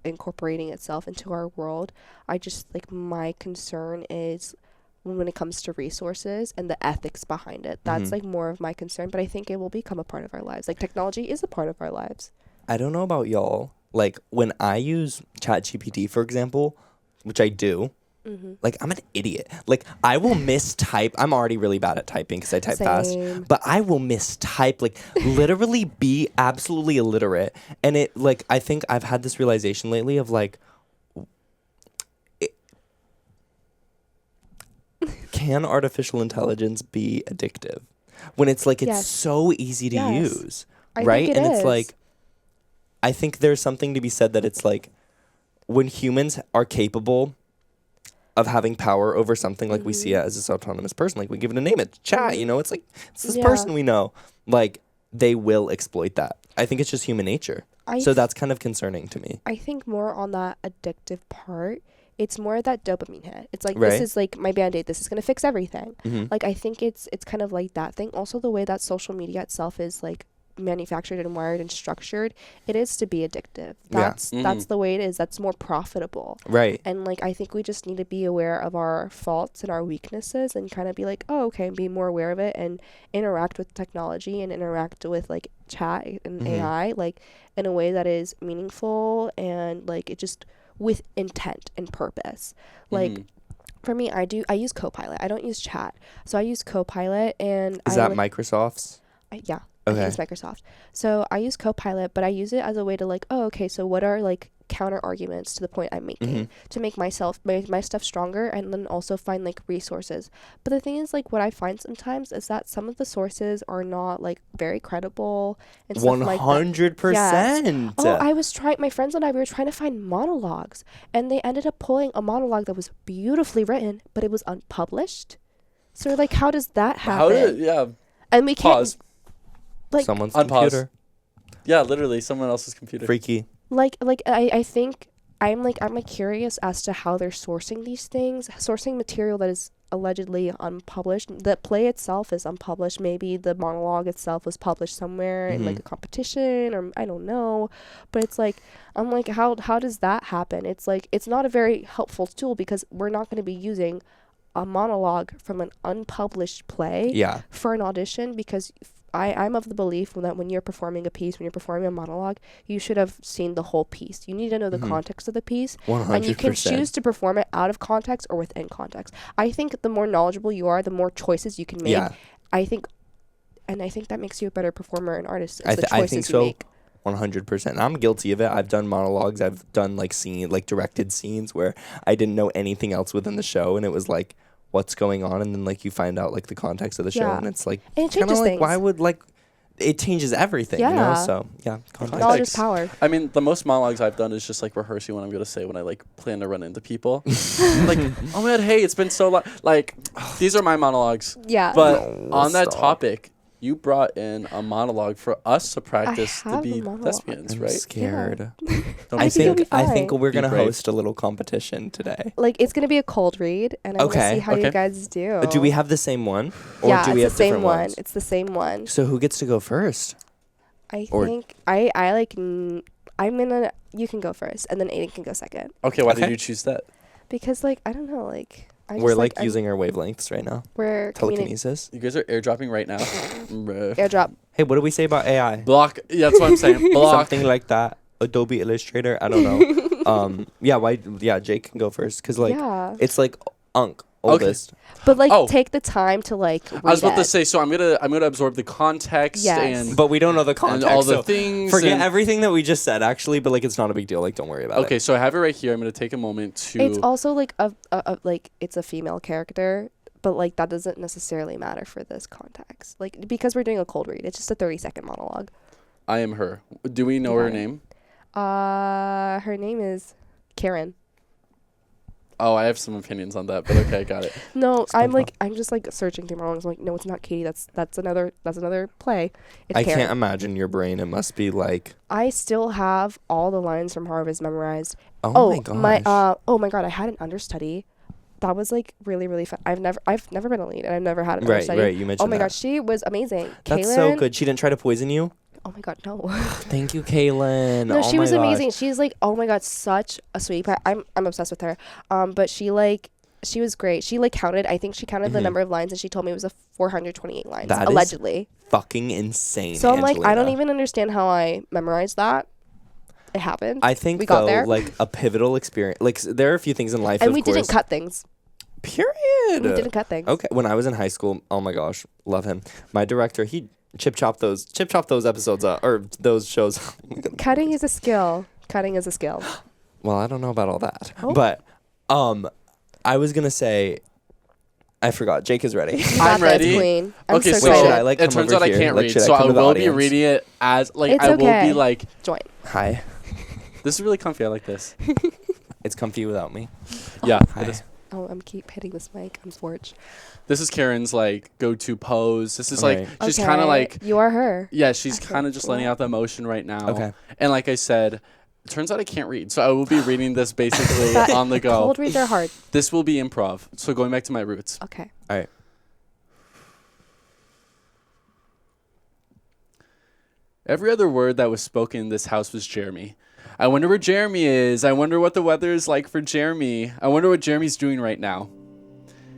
incorporating itself into our world. I just like, my concern is when it comes to resources and the ethics behind it. That's like more of my concern, but I think it will become a part of our lives. Like, technology is a part of our lives.
I don't know about y'all. Like, when I use ChatGPT, for example, which I do, like, I'm an idiot. Like, I will mistype. I'm already really bad at typing because I type fast. But I will mistype, like, literally be absolutely illiterate. And it, like, I think I've had this realization lately of, like, can artificial intelligence be addictive? When it's, like, it's so easy to use, right? And it's, like, I think there's something to be said that it's, like, when humans are capable of having power over something, like we see it as this autonomous person, like we give it a name, it's chat, you know, it's like, it's this person we know, like, they will exploit that. I think it's just human nature. So that's kind of concerning to me.
I think more on that addictive part, it's more that dopamine hit. It's like, this is like my Band-Aid, this is going to fix everything. Like, I think it's kind of like that thing. Also, the way that social media itself is, like, manufactured and wired and structured, it is to be addictive. That's the way it is. That's more profitable,
right?
And like, I think we just need to be aware of our faults and our weaknesses and kind of be like, oh, okay, and be more aware of it and interact with technology and interact with like chat and AI like in a way that is meaningful and like it just with intent and purpose. Like for me, I use Copilot. I don't use chat. So I use Copilot, and
is that Microsoft's?
Yeah.
Okay.
It's Microsoft. So I use Copilot, but I use it as a way to like, oh, okay, so what are like counter arguments to the point I'm making to make my stuff stronger, and then also find like resources. But the thing is, like, what I find sometimes is that some of the sources are not like very credible and stuff like that.
100%.
Yes. Oh, my friends and I, we were trying to find monologues, and they ended up pulling a monologue that was beautifully written, but it was unpublished. So we're like, how does that happen? And we can't. Like,
someone's computer.
Yeah, literally someone else's computer.
Freaky.
Like I think I'm curious as to how they're sourcing these things, sourcing material that is allegedly unpublished. The play itself is unpublished. Maybe the monologue itself was published somewhere in like a competition, or I don't know. But it's like, I'm like, how does that happen? It's like, it's not a very helpful tool, because we're not going to be using a monologue from an unpublished play for an audition, because I'm of the belief that when you're performing a piece, when you're performing a monologue, you should have seen the whole piece. You need to know the context of the piece.
100%.
And you can choose to perform it out of context or within context. I think the more knowledgeable you are, the more choices you can make. I think that makes you a better performer and artist.
I think so. 100%. I'm guilty of it. I've done monologues. I've done like directed scenes where I didn't know anything else within the show, and it was like, what's going on, and then like you find out like the context of the show, and it's like
and it changes
like
things.
why would like it changes everything, you know? So yeah, context.
Knowledge is power.
I mean, the most monologues I've done is just like rehearsing what I'm gonna say when I like plan to run into people. Like, oh my god, hey, it's been so long. Like, these are my monologues.
Yeah.
But on that topic, you brought in a monologue for us to practice to be thespians,
I'm
right?
scared.
Don't
I
be scared.
think we're gonna
brave.
host a little competition today.
Like, it's gonna be a cold read, and I want to see how you guys do.
Do we have the same one, or
yeah,
do we
it's
have
the same
different
one.
ones?
It's the same one.
So who gets to go first?
I think I like. I'm gonna. You can go first, and then Aiden can go second.
Okay, why did you choose that?
Because like I don't know, like
We're like using our wavelengths right now.
We're
Telekinesis.
You guys are airdropping right now. Bruh.
airdrop.
Hey, what do we say about AI?
Block. Yeah, that's what I'm saying. Block.
Something like that. Adobe Illustrator. I don't know. Yeah. Why? Yeah. Jake can go first because like it's like oldest.
But like take the time to like. Read
I was about to
it.
say, so I'm gonna absorb the context and
but we don't know the context.
and all the
so
things.
forget everything that we just said actually, but like it's not a big deal. Like don't worry about it.
Okay, so I have it right here. I'm gonna take a moment to.
It's also like a like it's a female character, but like that doesn't necessarily matter for this context. Like because we're doing a cold read, it's just a 30-second monologue.
I am her. Do we know her name?
Her name is Karen.
Oh, I have some opinions on that, but okay, got it.
No, I'm just like searching through my own. I'm like, no, it's not Katie. That's another play. It's
I
Karen.
can't imagine your brain. It must be like.
I still have all the lines from Harvest memorized.
Oh my gosh.
Oh my god, I had an understudy. That was like really really fun. I've never been a lead, and I've never had an understudy.
Right. You mentioned.
Oh my
that.
gosh, she was amazing.
That's
Kaylin,
so good. She didn't try to poison you.
Oh my god, no.
Thank you, Kaylin.
No,
oh
she was
my gosh.
amazing. She's like, oh my god, such a sweetie pie. I'm obsessed with her. But she was great. She like counted. I think she counted the number of lines, and she told me it was 428 lines
That
allegedly.
Is fucking insane.
So I'm
Angelina.
like, I don't even understand how I memorized that. It happened.
I think
we got there.
like a pivotal experience. Like there are a few things in life,
and
of
we
course.
didn't cut things.
Period.
We didn't cut things.
Okay, when I was in high school, oh my gosh, love him. My director, he chip chop those episodes or those shows.
Cutting is a skill.
Well, I don't know about all that,
Oh.
but I was gonna say, I forgot. Jake is ready.
I'm ready.
Queen. I'm
Okay,
so
so
Wait, should
excited.
I like
it
come
turns
over
out I
here?
can't
Like,
read,
should I
so
come
I
to the
will be
audience?
reading it as like
It's
I will
okay.
be like.
Join.
Hi.
This is really comfy. I like this.
It's comfy without me.
Yeah.
Hi.
It is.
Oh, I'm keep hitting this mic. I'm Forge.
This is Karen's like go-to pose. This is
Right.
like she's kind of like
you are her.
yeah. She's
Okay,
kind of just letting
cool.
out the emotion right now.
Okay.
And like I said, it turns out I can't read, so I will be reading this basically on the go.
Cold reads are hard.
This will be improv. So going back to my roots.
Okay.
All right.
Every other word that was spoken in this house was Jeremy. I wonder where Jeremy is. I wonder what the weather is like for Jeremy. I wonder what Jeremy's doing right now.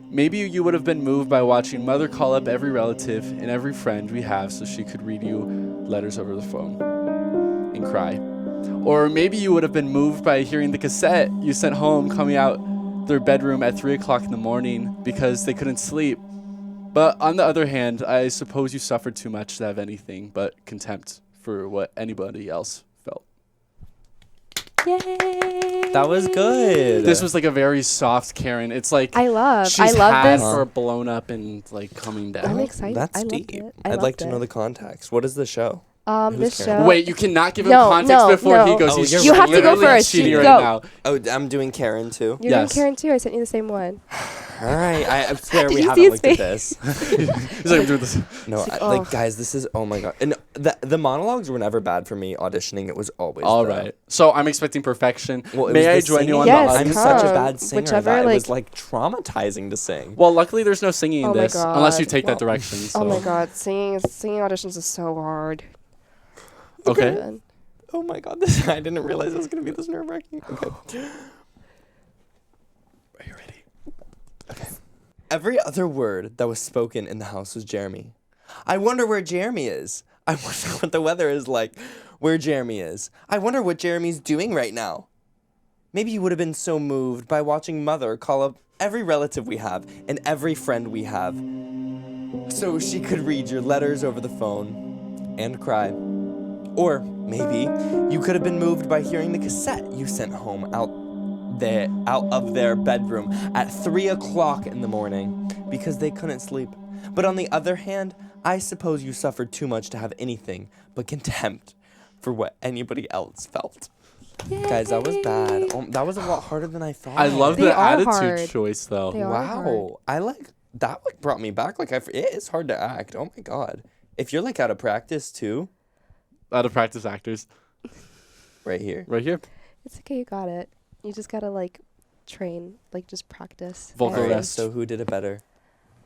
Maybe you would have been moved by watching Mother call up every relative and every friend we have so she could read you letters over the phone and cry. Or maybe you would have been moved by hearing the cassette you sent home coming out their bedroom at 3 o'clock in the morning because they couldn't sleep. But on the other hand, I suppose you suffered too much to have anything but contempt for what anybody else felt.
Yay!
That was good.
This was like a very soft Karen. It's like
I love
she's
this.
had her blown up and like coming down.
I'm excited.
That's
I loved
deep.
it.
I'd like to know the context. What is the show?
This
Karen?
show.
Wait, you cannot give him
No,
context
no,
before he
no.
goes.
Oh,
He's
you're
You
right.
have to go
literally
first.
cheating
You
right
go.
now.
Oh, I'm doing Karen too.
You're
Yes.
doing Karen too. I sent you the same one.
All right. I swear
Did
we
you
haven't
see
looked
his
at this.
He's like, doing this.
No, like guys, this is oh my god. And the monologues were never bad for me auditioning. It was always
All right. So I'm expecting perfection.
Well, it
May I
was the
join you on
singing.
the
Yes,
I'm
audience?
such a
come.
bad singer
Whichever,
that it was
like-
like traumatizing to sing.
Well, luckily there's no singing in
Oh my
this unless you
God.
take that
Well,
direction. So.
Oh my god, singing auditions is so hard.
Okay.
Good.
Oh my god, this I didn't realize it was gonna be this nerve-wracking. Okay.
Are you ready?
Every other word that was spoken in the house was Jeremy. I wonder where Jeremy is. I wonder what the weather is like where Jeremy is. I wonder what Jeremy's doing right now. Maybe you would have been so moved by watching Mother call up every relative we have and every friend we have so she could read your letters over the phone and cry. Or maybe you could have been moved by hearing the cassette you sent home out of their bedroom at 3 o'clock in the morning because they couldn't sleep. But on the other hand, I suppose you suffered too much to have anything but contempt for what anybody else felt.
Yay.
Guys, that was bad. That was a lot harder than I thought.
I love
They
the
are
attitude
hard.
choice, though.
They are hard.
Wow. I like that. Like brought me back. Like it is hard to act. Oh my god. If you're like out of practice too.
Out of practice actors.
Right here.
Right here.
It's okay, you got it. You just gotta like train, like just practice.
Vocal
Alright,
rest.
so who did it better?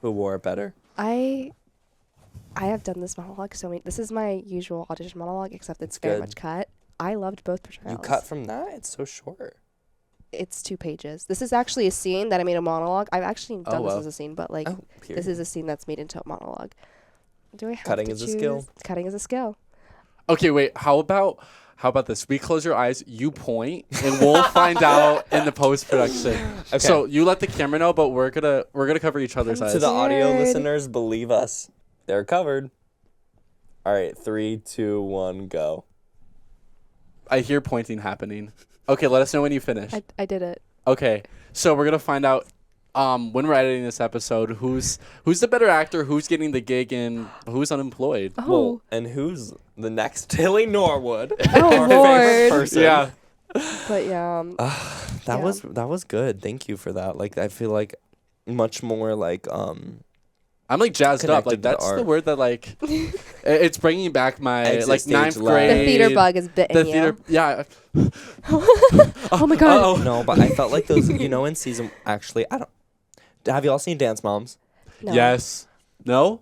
Who wore it better?
I have done this monologue so many. This is my usual audition monologue, except it's very
good.
much cut. I loved both portrayals.
You cut from that? It's so short.
It's 2 pages. This is actually a scene that I made a monologue. I've actually done this
wow.
as a scene, but like this is a scene that's made into a monologue. Do I have
Cutting
to
is a
choose?
skill.
Cutting is a skill.
Okay, wait. How about this? We close your eyes, you point, and we'll find out in the post production.
Okay.
So you let the camera know, but we're gonna cover each other's
I'm
eyes.
To the audio
Scared.
listeners, believe us. They're covered. All right, 3, 2, 1, go.
I hear pointing happening. Okay, let us know when you finish.
I did it.
Okay, so we're gonna find out when we're editing this episode who's the better actor, who's getting the gig, and who's unemployed.
Oh,
Well, and who's the next Tilly Norwood?
Oh,
Our
Lord.
favorite person.
Yeah.
but yeah.
That
Yeah.
was good. Thank you for that. Like I feel like much more like
I'm like jazzed up.
Connected
Like
to the
that's the
art.
word that like it's bringing back my
Exit
like
stage
9th
left.
grade.
The theater bug is bitten
The
you.
theater, yeah.
Oh my god.
Uh-oh.
no, but I felt like those in season actually I don't have y'all seen Dance Moms?
No.
Yes. No.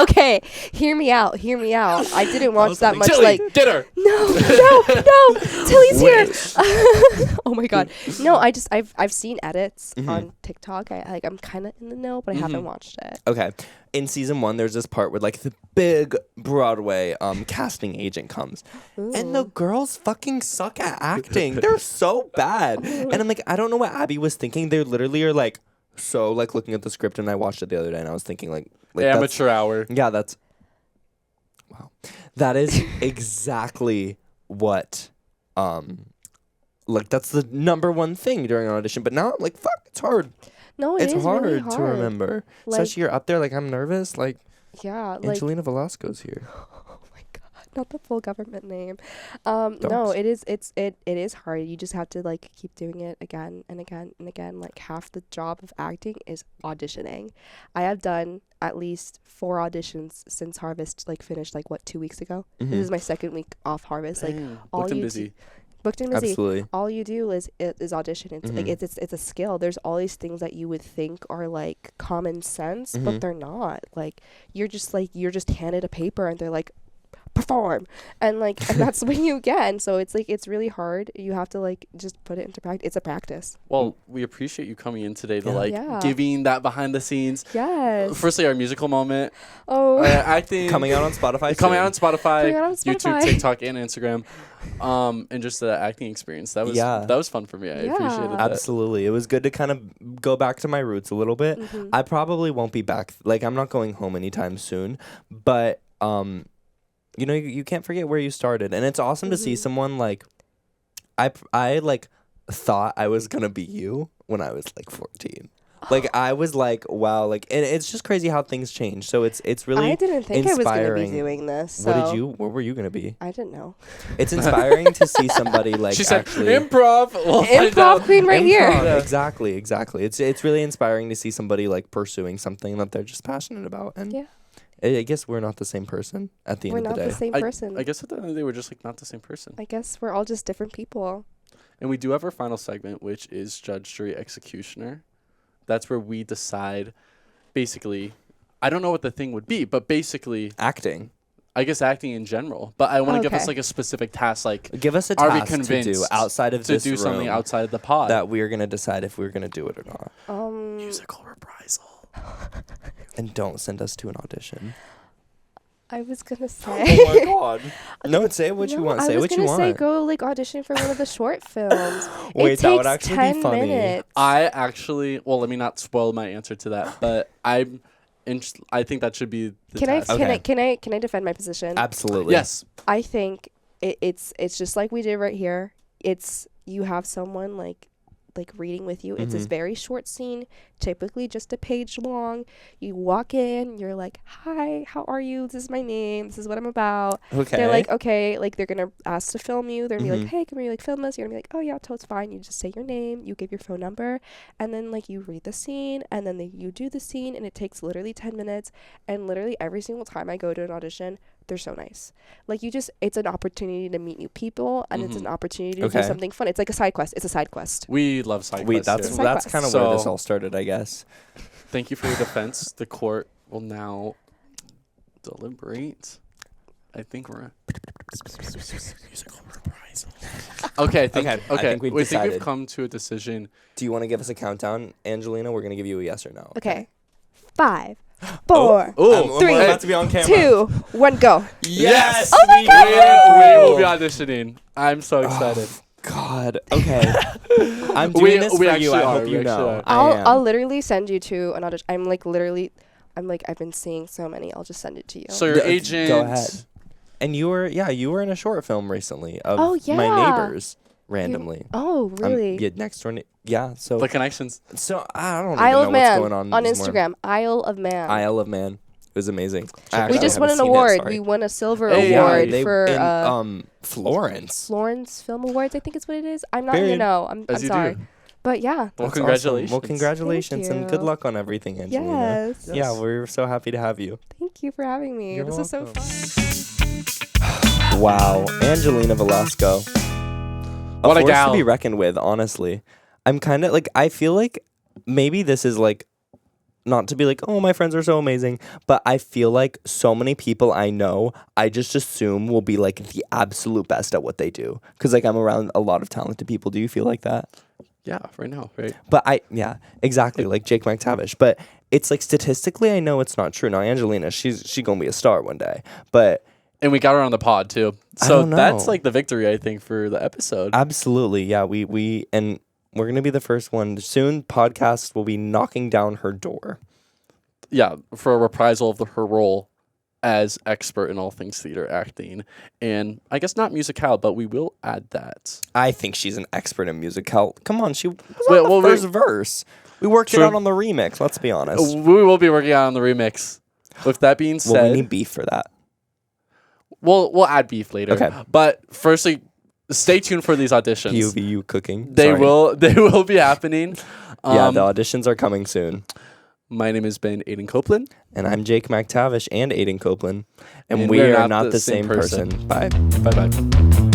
Okay, hear me out. I didn't watch that much.
Tilly,
Like
get her.
no, Tilly's here. Oh my god. No, I've seen edits on TikTok. I'm kind of in the know, but I haven't watched it.
Okay. In season 1, there's this part where like the big Broadway casting agent comes, and the girls fucking suck at acting. They're so bad, and I'm like, I don't know what Abby was thinking. They literally are like, so like looking at the script, and I watched it the other day, and I was thinking like that's-
Amateur hour.
Yeah, that's wow. That is exactly what like that's the number one thing during an audition. But now I'm like, fuck, it's hard.
No,
It's
is
hard,
really hard
to remember.
Like-
Especially you're up there like I'm nervous. Like
Yeah, like
Angelina Velasco's here.
oh my god, not the full government name. No, it is hard. You just have to like keep doing it again and again and again. Like half the job of acting is auditioning. I have done at least 4 auditions since Harvest like finished like 2 weeks ago. This is my 2nd week off Harvest. Like
Dang,
all
booked and
you
busy.
booked and busy.
Absolutely.
All you do is audition. It's like it's a skill. There's all these things that you would think are like common sense, but they're not. Like you're just handed a paper and they're like perform, and that's what you get. And so it's like it's really hard. You have to like just put it into practice. It's a practice.
Well, we appreciate you coming in today to
Yeah.
giving that behind the scenes.
Yes.
Firstly, our musical moment.
Oh.
Acting.
Coming out on Spotify.
Coming out on Spotify,
Coming out on
YouTube,
Spotify.
TikTok, and Instagram. And just the acting experience. That was fun for me. I
Yeah.
appreciated that.
Absolutely. It was good to kind of go back to my roots a little bit. I probably won't be back. Like, I'm not going home anytime soon. But, you know, you can't forget where you started. And it's awesome to see someone like, I like thought I was going to be you when I was like 14. Like, I was like, wow. Like, and it's just crazy how things change. So it's really
I didn't think I was going to
inspiring.
be doing this. So
What were you going to be?
I didn't know.
It's inspiring to see somebody like
She said,
actually
improv. We'll find
Improv
out.
queen right here.
Improv,
Yeah.
Exactly. It's really inspiring to see somebody like pursuing something that they're just passionate about. And
Yeah.
I guess we're not the same person at the
We're
end of
not
the day.
the same person.
I guess at the end of the day, we're just like not the same person.
I guess we're all just different people.
And we do have our final segment, which is Judge, Jury, Executioner. That's where we decide, basically, I don't know what the thing would be, but basically,
Acting.
I guess acting in general. But I want to give us
Okay.
like a specific task, like
Give us a
are we
task to do
convinced
outside of
to
this
do something
room
outside of the pod.
that we're gonna decide if we're gonna do it or not.
Musical reprisal.
And don't send us to an audition.
I was gonna say.
Oh my god. No, say what you want.
I
Say
was
what you
gonna say
want.
go like audition for one of the short films.
Wait,
it
that would
takes
actually be
10
funny.
minutes.
I actually, well, let me not spoil my answer to that, but I'm I think that should be the
Can I
test.
Okay.
can I defend my position?
Absolutely.
Yes.
I think it's just like we did right here. It's you have someone like reading with you. It's this very short scene, typically just a page long. You walk in, you're like, "Hi, how are you? This is my name. This is what I'm about."
Okay.
They're like, "Okay," like they're gonna ask to film you. They're gonna be like, "Hey, can we like film this?" You're gonna be like, "Oh yeah, totally fine." You just say your name, you give your phone number, and then like you read the scene, and then you do the scene, and it takes literally 10 minutes. And literally every single time I go to an audition, they're so nice. Like it's an opportunity to meet new people, and it's an opportunity to do something fun. It's like a side quest. It's a side quest.
We love side quests.
That's
here.
kind of where this all started, I guess.
Thank you for your defense. The court will now deliberate. I think we're okay. I think
we've
we think
decided.
we've come to a decision.
Do you want to give us a countdown, Angelina? We're gonna give you a yes or no.
Okay. 5, 4,
Oh,
3,
we're about to be on camera.
2, 1, go.
Yes.
Oh my God.
We will be auditioning. I'm so excited.
God. Okay. I'm doing this for
actually
you. I
are.
hope
We
you
actually
know.
are.
I'll literally send you to an audition. I'm like I've been seeing so many. I'll just send it to you.
So your agent.
Go ahead. And you were in a short film recently of
Oh, yeah.
my neighbors randomly.
Oh, really?
Yeah, next door. Yeah. So.
The connections.
So I don't
Isle
even
of
know
Man
what's going
on
anymore.
Instagram. Isle of Man.
Isle of Man. It was amazing.
We just won an award. We won a silver award for
in Florence.
Florence Film Awards. I think is what it is. I'm not
Period.
gonna know. I'm
As you
sorry.
do.
But yeah.
Well,
That's
congratulations.
awesome. Well, congratulations
Thank
and good
you.
luck on everything, Angelina.
Yes.
Yeah, we're so happy to have you.
Thank you for having me.
You're
This is so
welcome.
fun.
Wow, Angelina Velasco.
What a
force
gal.
to be reckoned with, honestly. I'm kind of like, I feel like maybe this is like, not to be like, oh, my friends are so amazing, but I feel like so many people I know, I just assume will be like the absolute best at what they do. Because like I'm around a lot of talented people. Do you feel like that?
Yeah, right now, right?
But yeah, exactly, like Jake McTavish. But it's like statistically, I know it's not true. Now, Angelina, she's gonna be a star one day. But
And we got her on the pod too.
I
So
don't know.
that's like the victory, I think, for the episode.
absolutely, yeah, we're gonna be the first one soon. Podcast will be knocking down her door.
Yeah, for a reprisal of her role as expert in all things theater acting. And I guess not musicale, but we will add that.
I think she's an expert in musicale. Come on, she was
Wait,
on the
well,
first verse. We worked it
True.
out on the remix. Let's be honest.
We will be working on the remix. With that being said,
Well, we need beef for that.
we'll add beef later.
Okay.
But firstly, stay tuned for these auditions.
POVU cooking.
They
Sorry.
will be happening.
Yeah, the auditions are coming soon.
My name has been Aiden Copeland.
And I'm Jake McTavish and Aiden Copeland. And
And
we
we're
are not the same person. Bye.
Bye-bye.